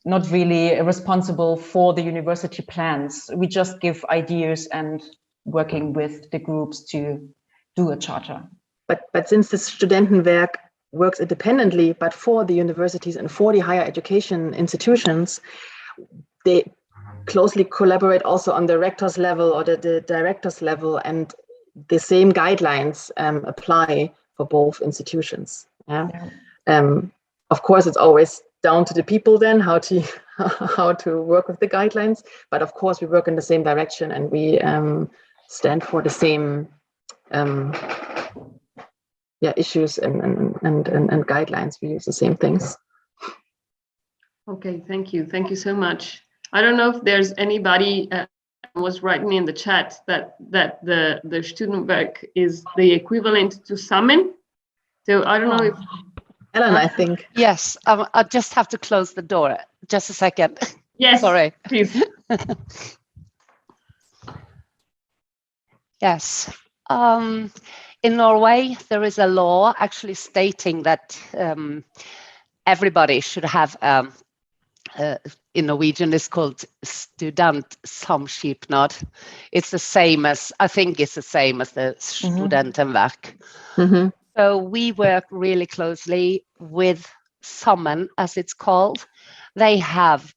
not really responsible for the university plans. We just give ideas and working with the groups to do a charter. But since the Studentenberg works independently, but for the universities and for the higher education institutions, they closely collaborate also on the rector's level or the director's level, and the same guidelines apply for both institutions. Yeah. Of course, it's always down to the people then how to work with the guidelines, but of course we work in the same direction, and we stand for the same issues and guidelines. We use the same things. Okay, thank you so much. I don't know if there's anybody was writing in the chat that the Studentenberg is the equivalent to Summon. So I don't know if Ellen, I think. Yes, I just have to close the door. Just a second. Yes, sorry. Please. Yes. In Norway, there is a law actually stating that everybody should have, in Norwegian, it's called studentsamskipnad. It's the same as, I think it's the same as the Studentenberg. Mm-hmm. So we work really closely with Summon, as it's called. They have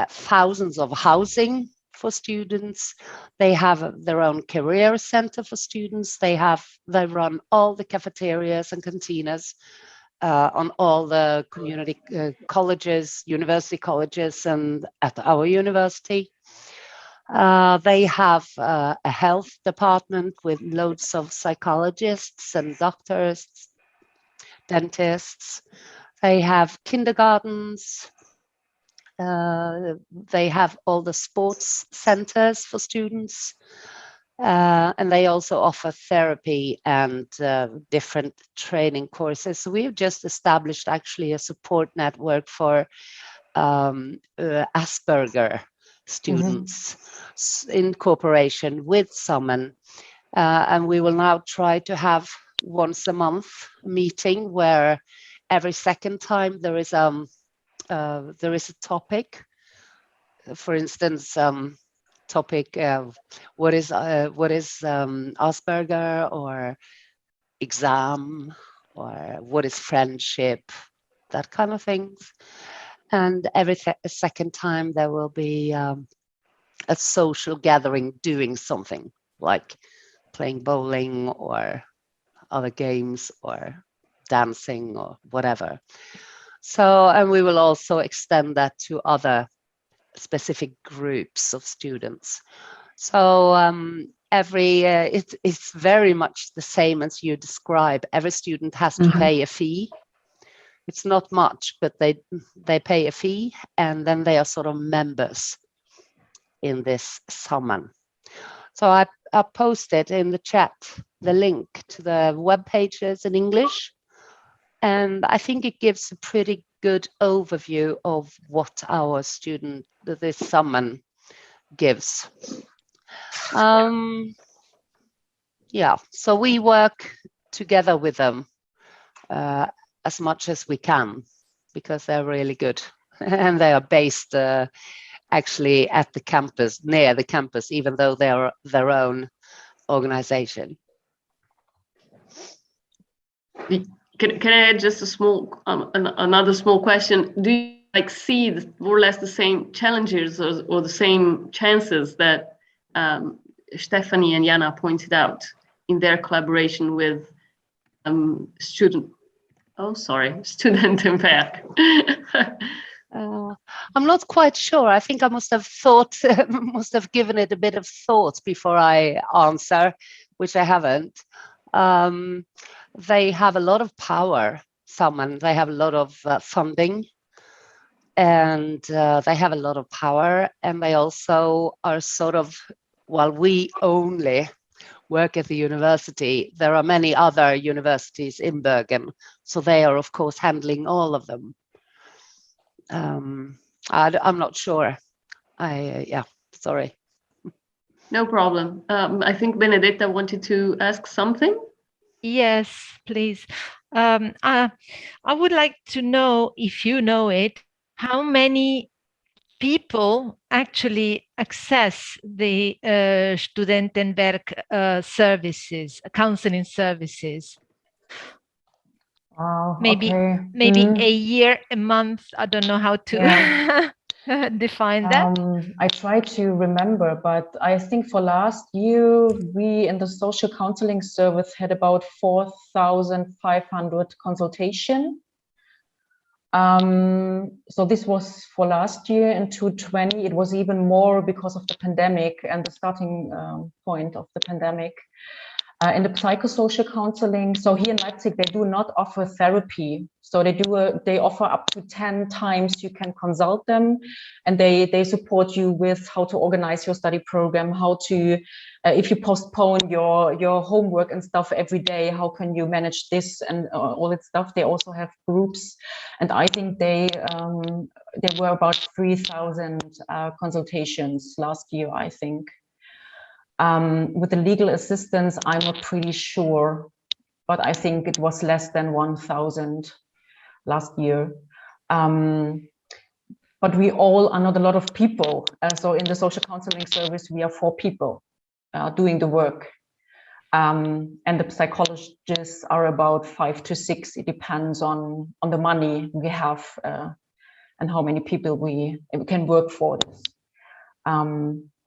thousands of housing for students. They have their own career center for students. They run all the cafeterias and cantinas on all the community colleges, university colleges, and at our university. They have a health department with loads of psychologists and doctors, dentists. They have kindergartens. They have all the sports centers for students. And they also offer therapy and different training courses. So we've just established actually a support network for Asperger students in cooperation with Summon. And we will now try to have once a month meeting where every second time there is a topic. For instance, topic what is Asperger, or exam, or what is friendship, that kind of things. And every second time there will be a social gathering doing something like playing bowling or other games or dancing or whatever. So, and we will also extend that to other specific groups of students. So it's very much the same as you describe. Every student has to pay a fee. It's not much, but they pay a fee, and then they are sort of members in this summer. So I posted in the chat the link to the web pages in English, and I think it gives a pretty good overview of what our student this summer gives. Yeah, so we work together with them as much as we can, because they're really good and they are based actually at the campus, near the campus, even though they're their own organization. Can I add just a small, another small question? Do you see more or less the same challenges or the same chances that Stephanie and Jana pointed out in their collaboration with Studentenberg? I'm not quite sure. I think I must have thought, must have given it a bit of thought before I answer, which I haven't. They have a lot of power, they have a lot of funding, and they have a lot of power, and they also are sort of, while we only work at the university, there are many other universities in Bergen, so they are of course handling all of them. I'm not sure. Yeah, sorry. No problem. I think Benedetta wanted to ask something. Yes, please. I would like to know, if you know it, how many people actually access the Studentenberg services, counseling services. Maybe a year, a month. I don't know how to define that. I try to remember, but I think for last year, we in the social counseling service had about 4,500 consultation. So this was for last year. In 2020, it was even more because of the pandemic and the starting point of the pandemic. In the psychosocial counseling, so here in Leipzig, they do not offer therapy. So they offer up to 10 times you can consult them, and they support you with how to organize your study program, how to, if you postpone your homework and stuff every day, how can you manage this and all that stuff. They also have groups, and I think they were about 3,000 consultations last year, I think. With the legal assistance, I'm not pretty sure, but I think it was less than 1,000 last year. But we all are not a lot of people. So in the social counseling service, we are 4 people doing the work. And the psychologists are about 5 to 6. It depends on the money we have and how many people we can work for this.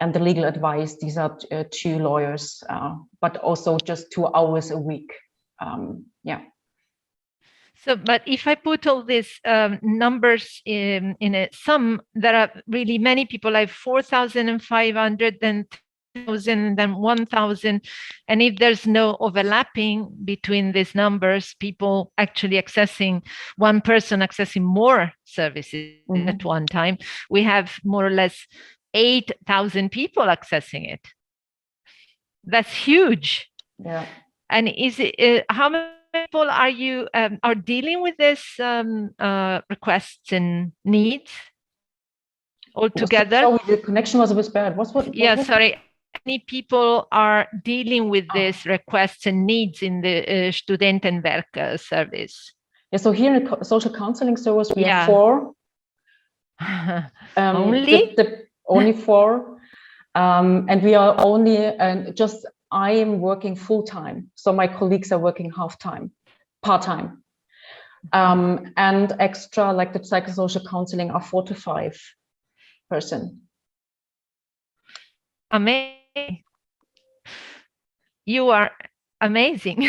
And the legal advice, these are 2 lawyers, but also just 2 hours a week. Yeah. So, but if I put all these numbers in a sum, there are really many people, like 4,500, then 2,000, then 1,000. And if there's no overlapping between these numbers, people actually accessing, one person accessing more services at one time, we have more or less 8,000 people accessing it. That's huge. Yeah. And is it how many people are you are dealing with this requests and needs altogether? Sorry, the connection was a bit bad. Sorry. How many people are dealing with this requests and needs in the Studentenberg service? Yeah. So here in the social counseling service, we have 4. Only? Only 4, and we are only I am working full-time, so my colleagues are working half-time, part-time, and extra, like the psychosocial counseling, are 4 to 5 person. Amazing. You are amazing.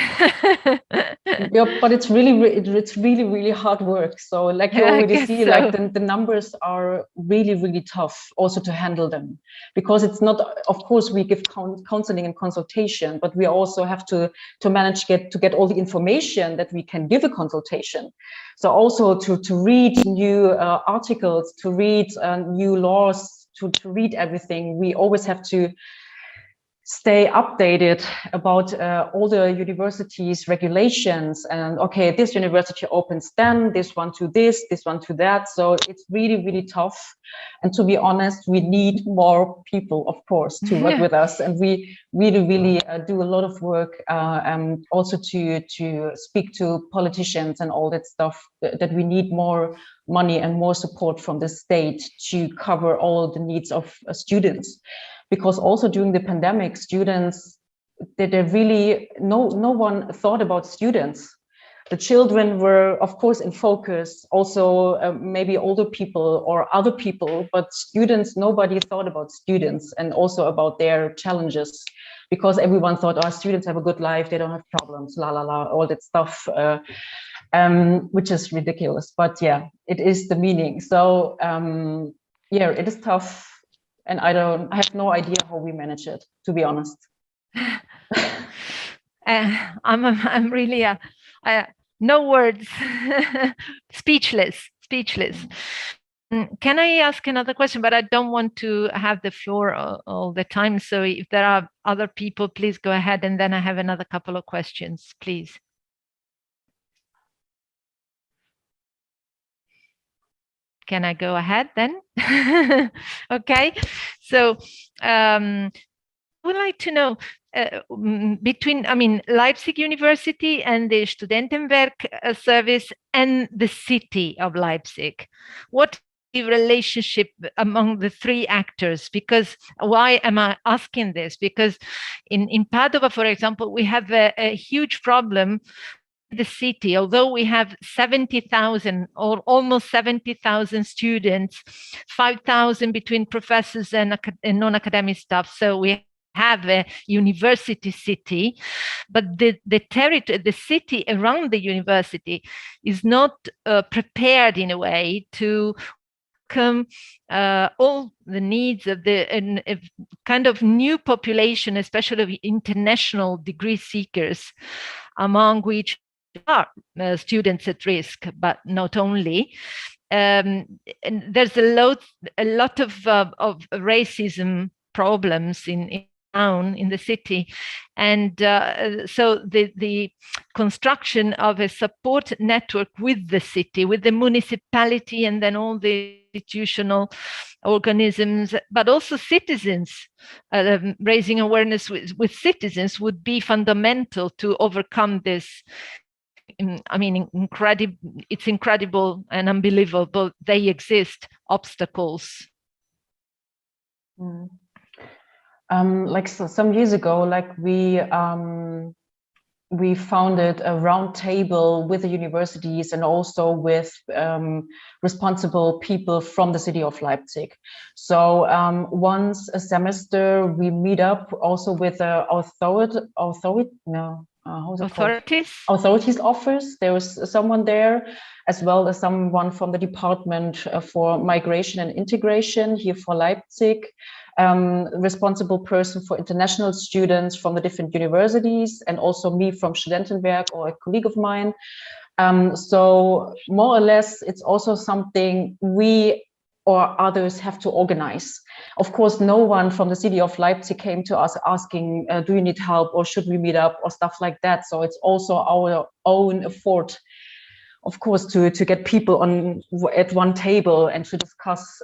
Yeah, but it's really hard work. So like you already see, so. Like the numbers are really tough also to handle them, because it's not, of course we give counseling and consultation, but we also have to manage to get all the information that we can give a consultation. So also to read new articles, to read new laws, to read everything. We always have to stay updated about all the universities' regulations, and okay, this university opens then, this one to this one to that. So it's really, really tough. And to be honest, we need more people, of course, to work with us. And we really do a lot of work, also to speak to politicians and all that stuff, that we need more money and more support from the state to cover all the needs of students. Because also during the pandemic, students, they really, no one thought about students. The children were, of course, in focus, also maybe older people or other people, but students, nobody thought about students and also about their challenges, because everyone thought, oh, students have a good life, they don't have problems, la la la, all that stuff, which is ridiculous. But yeah, it is the meaning. So yeah, it is tough. And I have no idea how we manage it, to be honest. I'm really no words, speechless. Can I ask another question? But I don't want to have the floor all the time. So if there are other people, please go ahead. And then I have another couple of questions, please. Can I go ahead then? Okay. So I would like to know between, Leipzig University and the Studentenberg service and the city of Leipzig, what is the relationship among the three actors? Because why am I asking this? Because in Padua, for example, we have a huge problem. The city, although we have 70,000 or almost 70,000 students, 5,000 between professors and non-academic staff. So we have a university city, but the territory, the city around the university is not prepared in a way to welcome all the needs of the kind of new population, especially of international degree seekers, among which are students at risk, but not only. And there's a lot of racism problems in town, in the city, and so the construction of a support network with the city, with the municipality, and then all the institutional organisms, but also citizens, raising awareness with citizens would be fundamental to overcome this. Incredible! It's incredible and unbelievable. They exist obstacles. Like some years ago, like we founded a round table with the universities and also with responsible people from the city of Leipzig. So once a semester we meet up also with the authorities office. There was someone there, as well as someone from the department for migration and integration here for Leipzig, responsible person for international students from the different universities, and also me from Studentenberg, or a colleague of mine. So more or less, it's also something we or others have to organize. Of course, no one from the city of Leipzig came to us asking, do you need help, or should we meet up, or stuff like that. So it's also our own effort, of course, to get people at one table and to discuss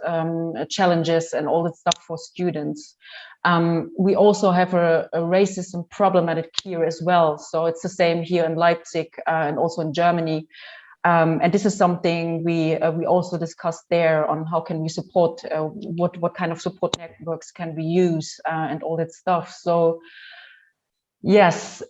challenges and all that stuff for students. We also have a racism problematic here as well. So it's the same here in Leipzig and also in Germany. And this is something we also discussed there on how can we support, what kind of support networks can we use, and all that stuff. So yes,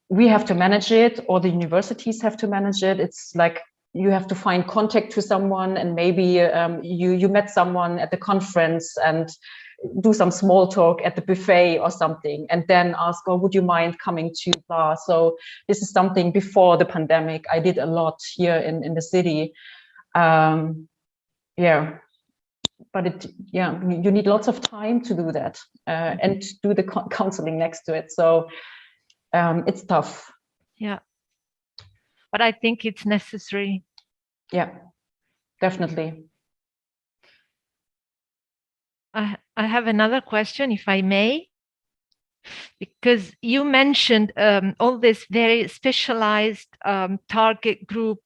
we have to manage it, or the universities have to manage it. It's like you have to find contact to someone, and maybe you met someone at the conference and do some small talk at the buffet or something, and then ask, oh, would you mind coming to bar? So this is something before the pandemic I did a lot here in the city. Yeah, but you need lots of time to do that and do the counseling next to it. So it's tough. Yeah, but I think it's necessary. Yeah, definitely. I have another question, if I may, because you mentioned all this very specialized target group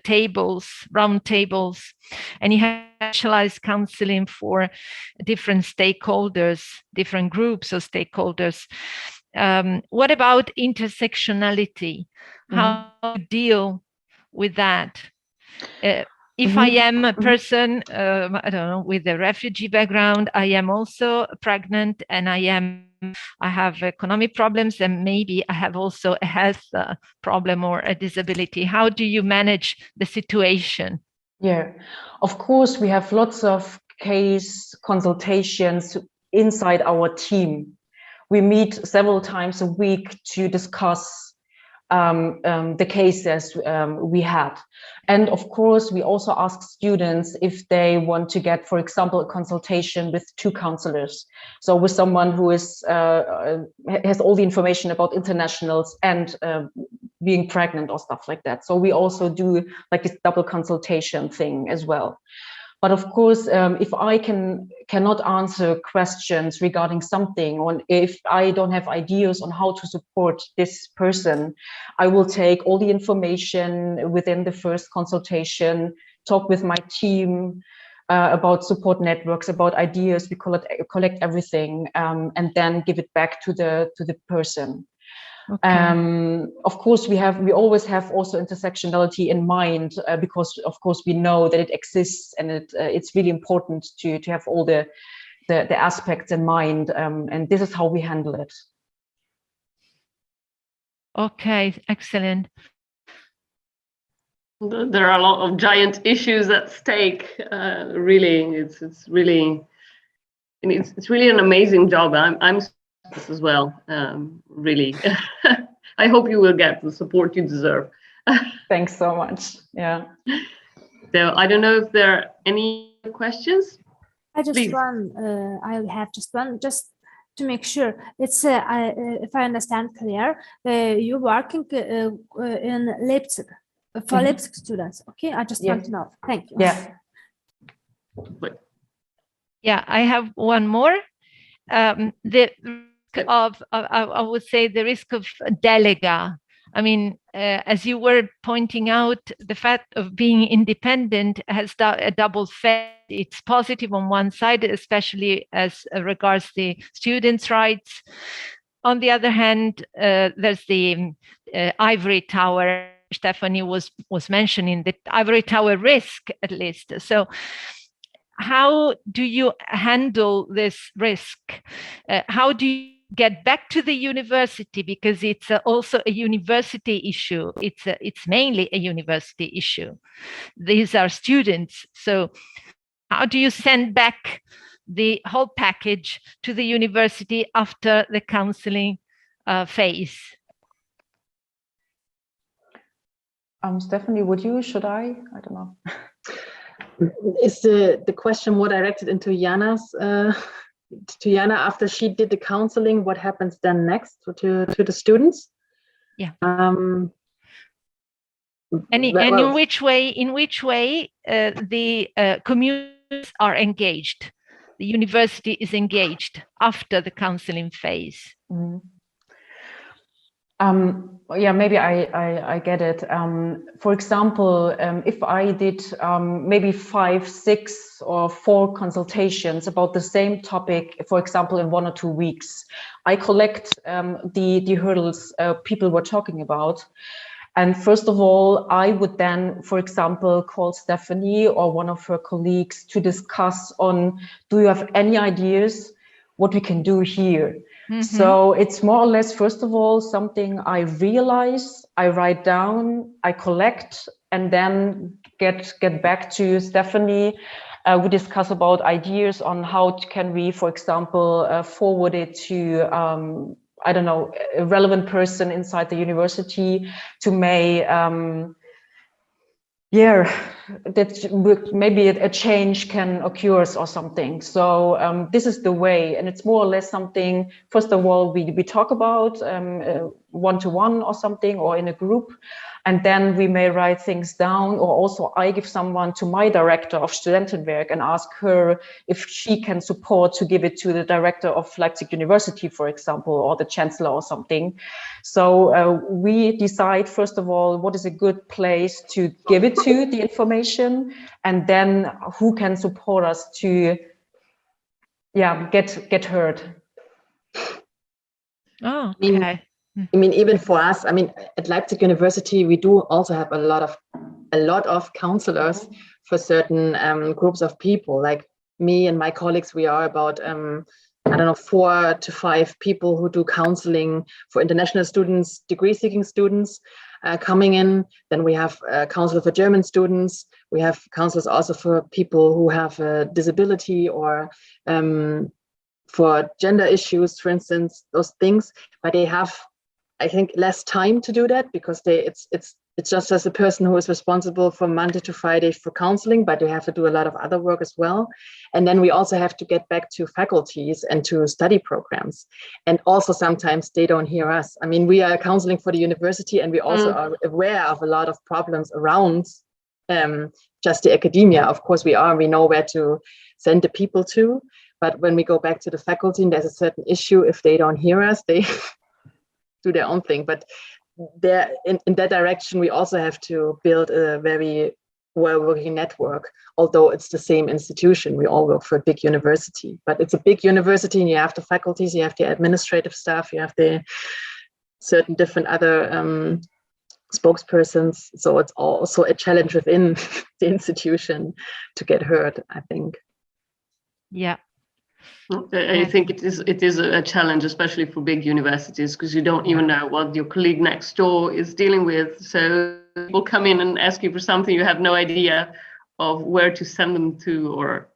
tables, round tables, and you have specialized counseling for different stakeholders, different groups of stakeholders. What about intersectionality? How do you deal with that? If I am a person, I don't know, with a refugee background, I am also pregnant, and I have economic problems, and maybe I have also a health problem or a disability. How do you manage the situation? Yeah, of course, we have lots of case consultations inside our team. We meet several times a week to discuss the cases we had. And of course, we also ask students if they want to get, for example, a consultation with two counselors. So with someone who is has all the information about internationals and being pregnant or stuff like that. So we also do like this double consultation thing as well. But of course, if I cannot answer questions regarding something, or if I don't have ideas on how to support this person, I will take all the information within the first consultation, talk with my team about support networks, about ideas. We collect everything, and then give it back to the person. Okay. Of course, we always have also intersectionality in mind, because of course we know that it exists, and it's really important to have all the aspects in mind, and this is how we handle it. Okay, excellent. There are a lot of giant issues at stake. Really, it's really an amazing job. I'm as well, really. I hope you will get the support you deserve. Thanks so much. Yeah. So I don't know if there are any questions. I have just one, just to make sure. It's if I understand clear, you're working in Leipzig for Leipzig students. Okay, I just want to know. Thank you. Yeah. Yeah, I have one more. I would say the risk of delega. I mean, as you were pointing out, the fact of being independent has a double effect. It's positive on one side, especially as regards the students' rights. On the other hand, there's the ivory tower. Stephanie was mentioning the ivory tower risk, at least. So how do you handle this risk? How do you get back to the university, because it's also a university issue. It's mainly a university issue. These are students. So how do you send back the whole package to the university after the counseling phase? Stephanie, should I don't know. Is the question more directed into Jana's to Jana after she did the counseling? What happens then next to the students? Yeah. And in which way the communities are engaged? The university is engaged after the counseling phase. Mm-hmm. Yeah, maybe I get it. For example, if I did maybe 5, 6, or 4 consultations about the same topic, for example, in 1 or 2 weeks, I collect the hurdles people were talking about. And first of all, I would then, for example, call Stephanie or one of her colleagues to discuss on, do you have any ideas what we can do here? Mm-hmm. So it's more or less, first of all, something I realize, I write down, I collect, and then get back to Stephanie. We discuss about ideas on how can we, for example, forward it to, I don't know, a relevant person inside the university to that maybe a change can occur or something. So this is the way, and it's more or less something, first of all, we talk about one-to-one or something, or in a group, and then we may write things down, or also I give someone to my director of Studentenberg and ask her if she can support to give it to the director of Leipzig University, for example, or the chancellor or something. So we decide, first of all, what is a good place to give it to, the information, and then who can support us to get heard. Oh, okay. I mean, even for us, I mean, at Leipzig University, we do also have a lot of counselors for certain groups of people. Like me and my colleagues, we are about, I don't know, 4 to 5 people who do counseling for international students, degree-seeking students coming in. Then we have a counselor for German students. We have counselors also for people who have a disability, or for gender issues, for instance, those things. But they have, I think, less time to do that, because it's just as a person who is responsible from Monday to Friday for counseling, but they have to do a lot of other work as well. And then we also have to get back to faculties and to study programs. And also sometimes they don't hear us. I mean, we are counseling for the university, and we also are aware of a lot of problems around just the academia. Of course, we know where to send the people to. But when we go back to the faculty and there's a certain issue, if they don't hear us, they do their own thing. But there, in that direction, we also have to build a very well-working network, although it's the same institution. We all work for a big university, but it's a big university, and you have the faculties, you have the administrative staff, you have the certain different other spokespersons. So it's also a challenge within the institution to get heard, I think. Yeah. I think it is a challenge, especially for big universities, because you don't even know what your colleague next door is dealing with. So people come in and ask you for something, you have no idea of where to send them to, or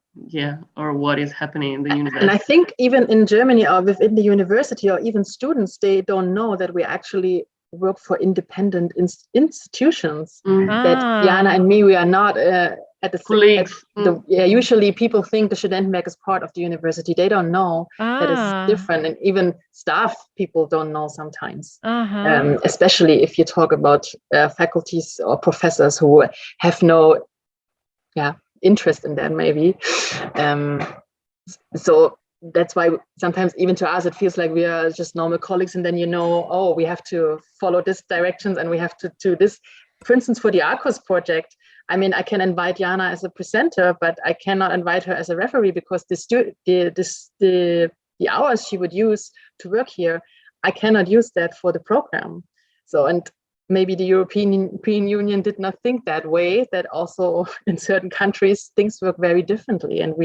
what is happening in the university. And I think even in Germany, or within the university, or even students, they don't know that we actually work for independent institutions. That Jana and me, we are not at the colleagues. Usually people think the Studentenberg is part of the university. They don't know that it's different, and even staff people don't know sometimes. Especially if you talk about faculties or professors who have no interest in that, maybe. So that's why sometimes even to us it feels like we are just normal colleagues, and then we have to follow this directions and we have to do this. For instance, for the Arqus project, I mean, I can invite Jana as a presenter, but I cannot invite her as a referee, because the hours she would use to work here, I cannot use that for the program. So, and maybe the European Union did not think that way, that also in certain countries things work very differently, and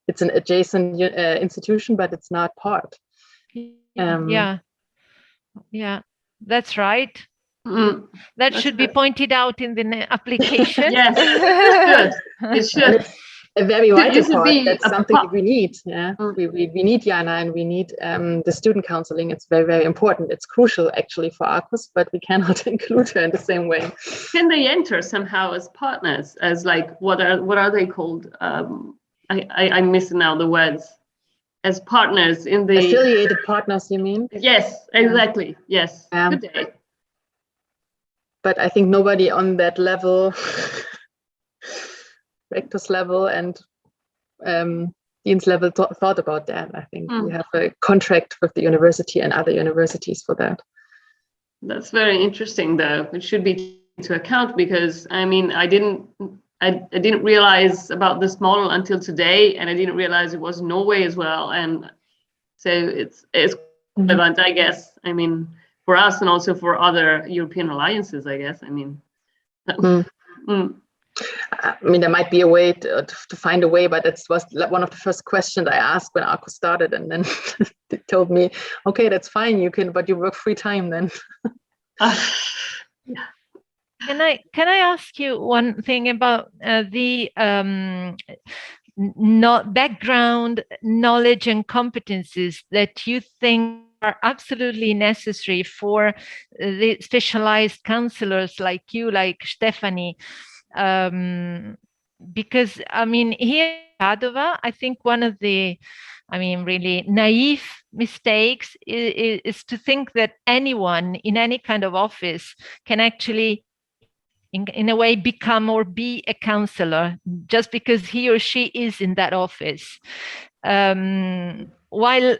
it's an adjacent institution, but it's not part. That's right. That should be pointed out in the application. Yes, it should. It's a very vital part. That's something that we need. Yeah, we need Jana, and we need the student counseling. It's very, very important. It's crucial actually for Arqus, but we cannot include her in the same way. Can they enter somehow as partners? As like what are they called? I'm missing now the words. As partners in the affiliated partners, you mean? Yes, exactly. Yes. Good day. But I think nobody on that level, rector's level and dean's level thought about that. I think we have a contract with the university and other universities for that. That's very interesting, though. It should be taken into account, because I mean, I didn't realize about this model until today, and I didn't realize it was Norway as well. And so it's relevant, I guess. I mean, for us and also for other European alliances, I guess. I mean, I mean, there might be a way to find a way, but that was one of the first questions I asked when Arqus started, and then they told me, "Okay, that's fine. You can, but you work free time then." Can I ask you one thing about the background knowledge and competencies that you think are absolutely necessary for the specialized counselors like you, like Stephanie? Because I mean, here Padua, I think one of the, really naive mistakes is to think that anyone in any kind of office can actually, in a way, become or be a counselor just because he or she is in that office. While,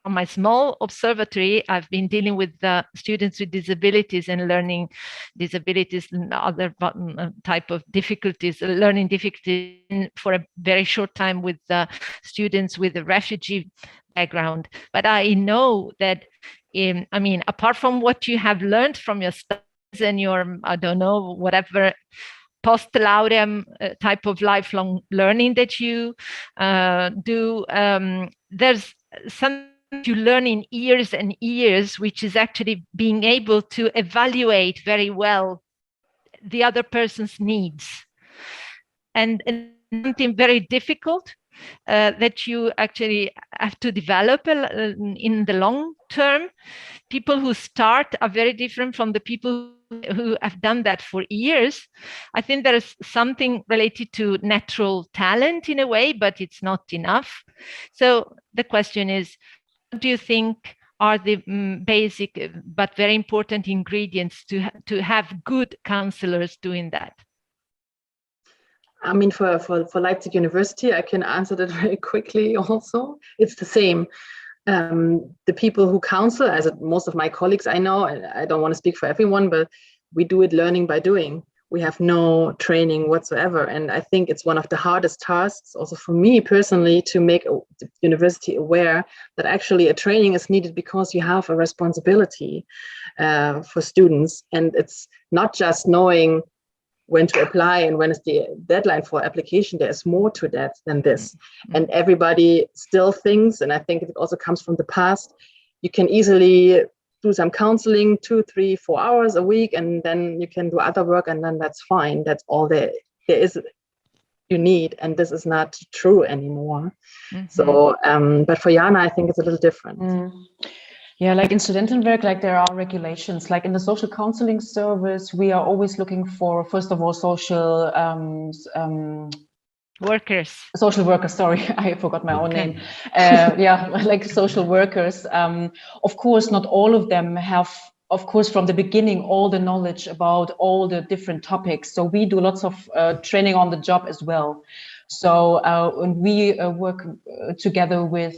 on my small observatory, I've been dealing with students with disabilities and learning disabilities and other type of difficulties, learning difficulties for a very short time with students with a refugee background. But I know that, apart from what you have learned from your studies and your, I don't know, whatever post-laureum type of lifelong learning that you do, there's something you learn in years and years, which is actually being able to evaluate very well the other person's needs. And something very difficult that you actually have to develop in the long term. People who start are very different from the people who have done that for years. I think there is something related to natural talent in a way, but it's not enough. So the question is, what do you think are the basic but very important ingredients to have good counselors doing that? For Leipzig University, I can answer that very quickly also. It's the same. The people who counsel, as most of my colleagues I know, I don't want to speak for everyone, but we do it learning by doing. We have no training whatsoever. And I think it's one of the hardest tasks also for me personally to make the university aware that actually a training is needed because you have a responsibility for students. And it's not just knowing when to apply and when is the deadline for application. There's more to that than this. And everybody still thinks, and I think it also comes from the past, you can easily do some counseling 2, 3, 4 hours a week, and then you can do other work, and then that's fine. That's all there is you need, and this is not true anymore. So, but for Jana, I think it's a little different. Yeah, like in Studentenberg, like there are regulations. Like in the social counseling service, we are always looking for, first of all, social workers. Social workers, sorry, I forgot my own name. Yeah, like social workers. Of course, not all of them have, of course, from the beginning, all the knowledge about all the different topics. So we do lots of training on the job as well. So when we work together with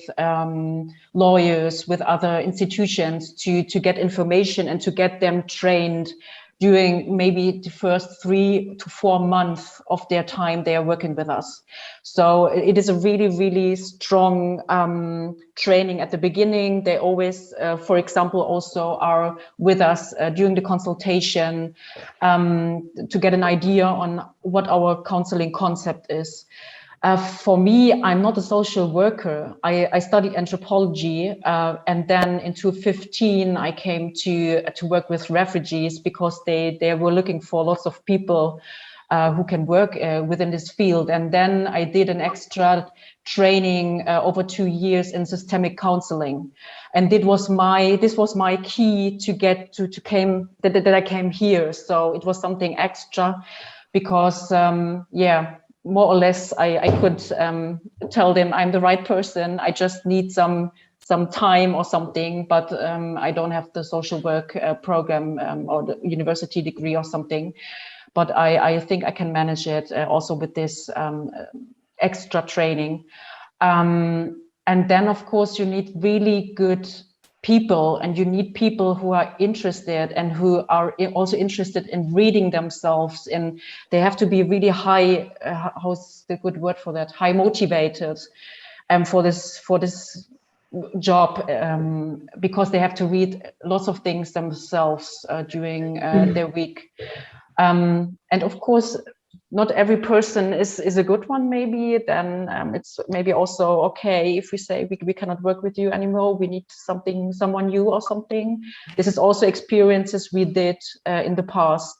lawyers, with other institutions to get information and to get them trained during maybe the first 3 to 4 months of their time they are working with us. So it is a really, really strong training at the beginning. They always, for example, also are with us during the consultation to get an idea on what our counseling concept is. For me, I'm not a social worker. I studied anthropology, and then in 2015, I came to work with refugees because they were looking for lots of people who can work within this field. And then I did an extra training over 2 years in systemic counseling, and this was my key to get that I came here. So it was something extra because more or less, I could tell them I'm the right person. I just need some time or something, but I don't have the social work program or the university degree or something. But I think I can manage it also with this extra training. And then, of course, you need really good people, and you need people who are interested and who are also interested in reading themselves, and they have to be really high, how's the good word for that, high motivated for this job, because they have to read lots of things themselves during their week. And of course, not every person is a good one. Maybe then it's maybe also okay if we say we cannot work with you anymore. We need someone new or something. This is also experiences we did in the past.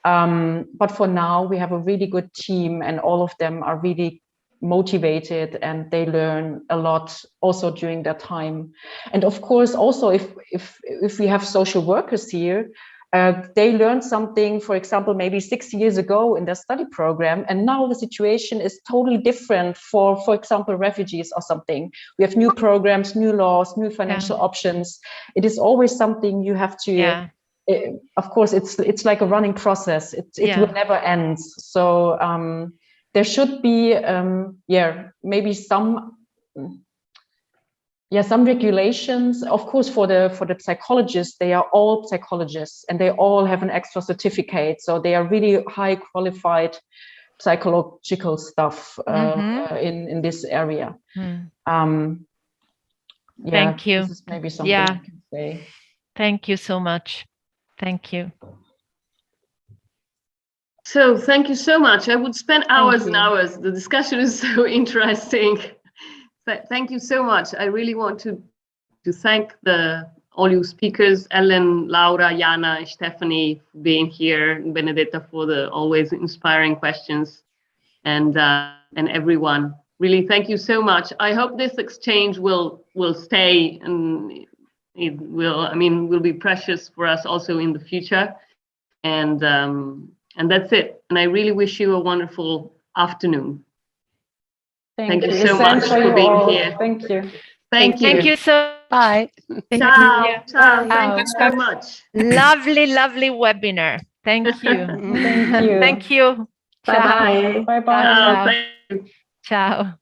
But for now, we have a really good team, and all of them are really motivated, and they learn a lot also during that time. And of course, also if we have social workers here, they learned something, for example, maybe 6 years ago in their study program, and now the situation is totally different for example, refugees or something. We have new programs, new laws, new financial options. It is always something you have to, of course, it's like a running process. It will never end. So there should be, maybe some regulations. Of course, for the psychologists, they are all psychologists and they all have an extra certificate. So they are really high qualified psychological stuff in this area. Thank you. This is maybe something I can say. Thank you so much. Thank you. So thank you so much. I would spend hours and hours. The discussion is so interesting. Thank you so much. I really want to thank all you speakers, Ellen, Laura, Jana, and Stephanie for being here, and Benedetta for the always inspiring questions, and everyone. Really, thank you so much. I hope this exchange will stay, and it will be precious for us also in the future. And that's it. And I really wish you a wonderful afternoon. Thank you so much for being here. Thank you. Thank you. Thank you so much. Bye. Ciao. Thank you so much. Lovely webinar. Thank you. Thank you. Thank you. Bye-bye. Bye-bye. Ciao. Thank you. Ciao.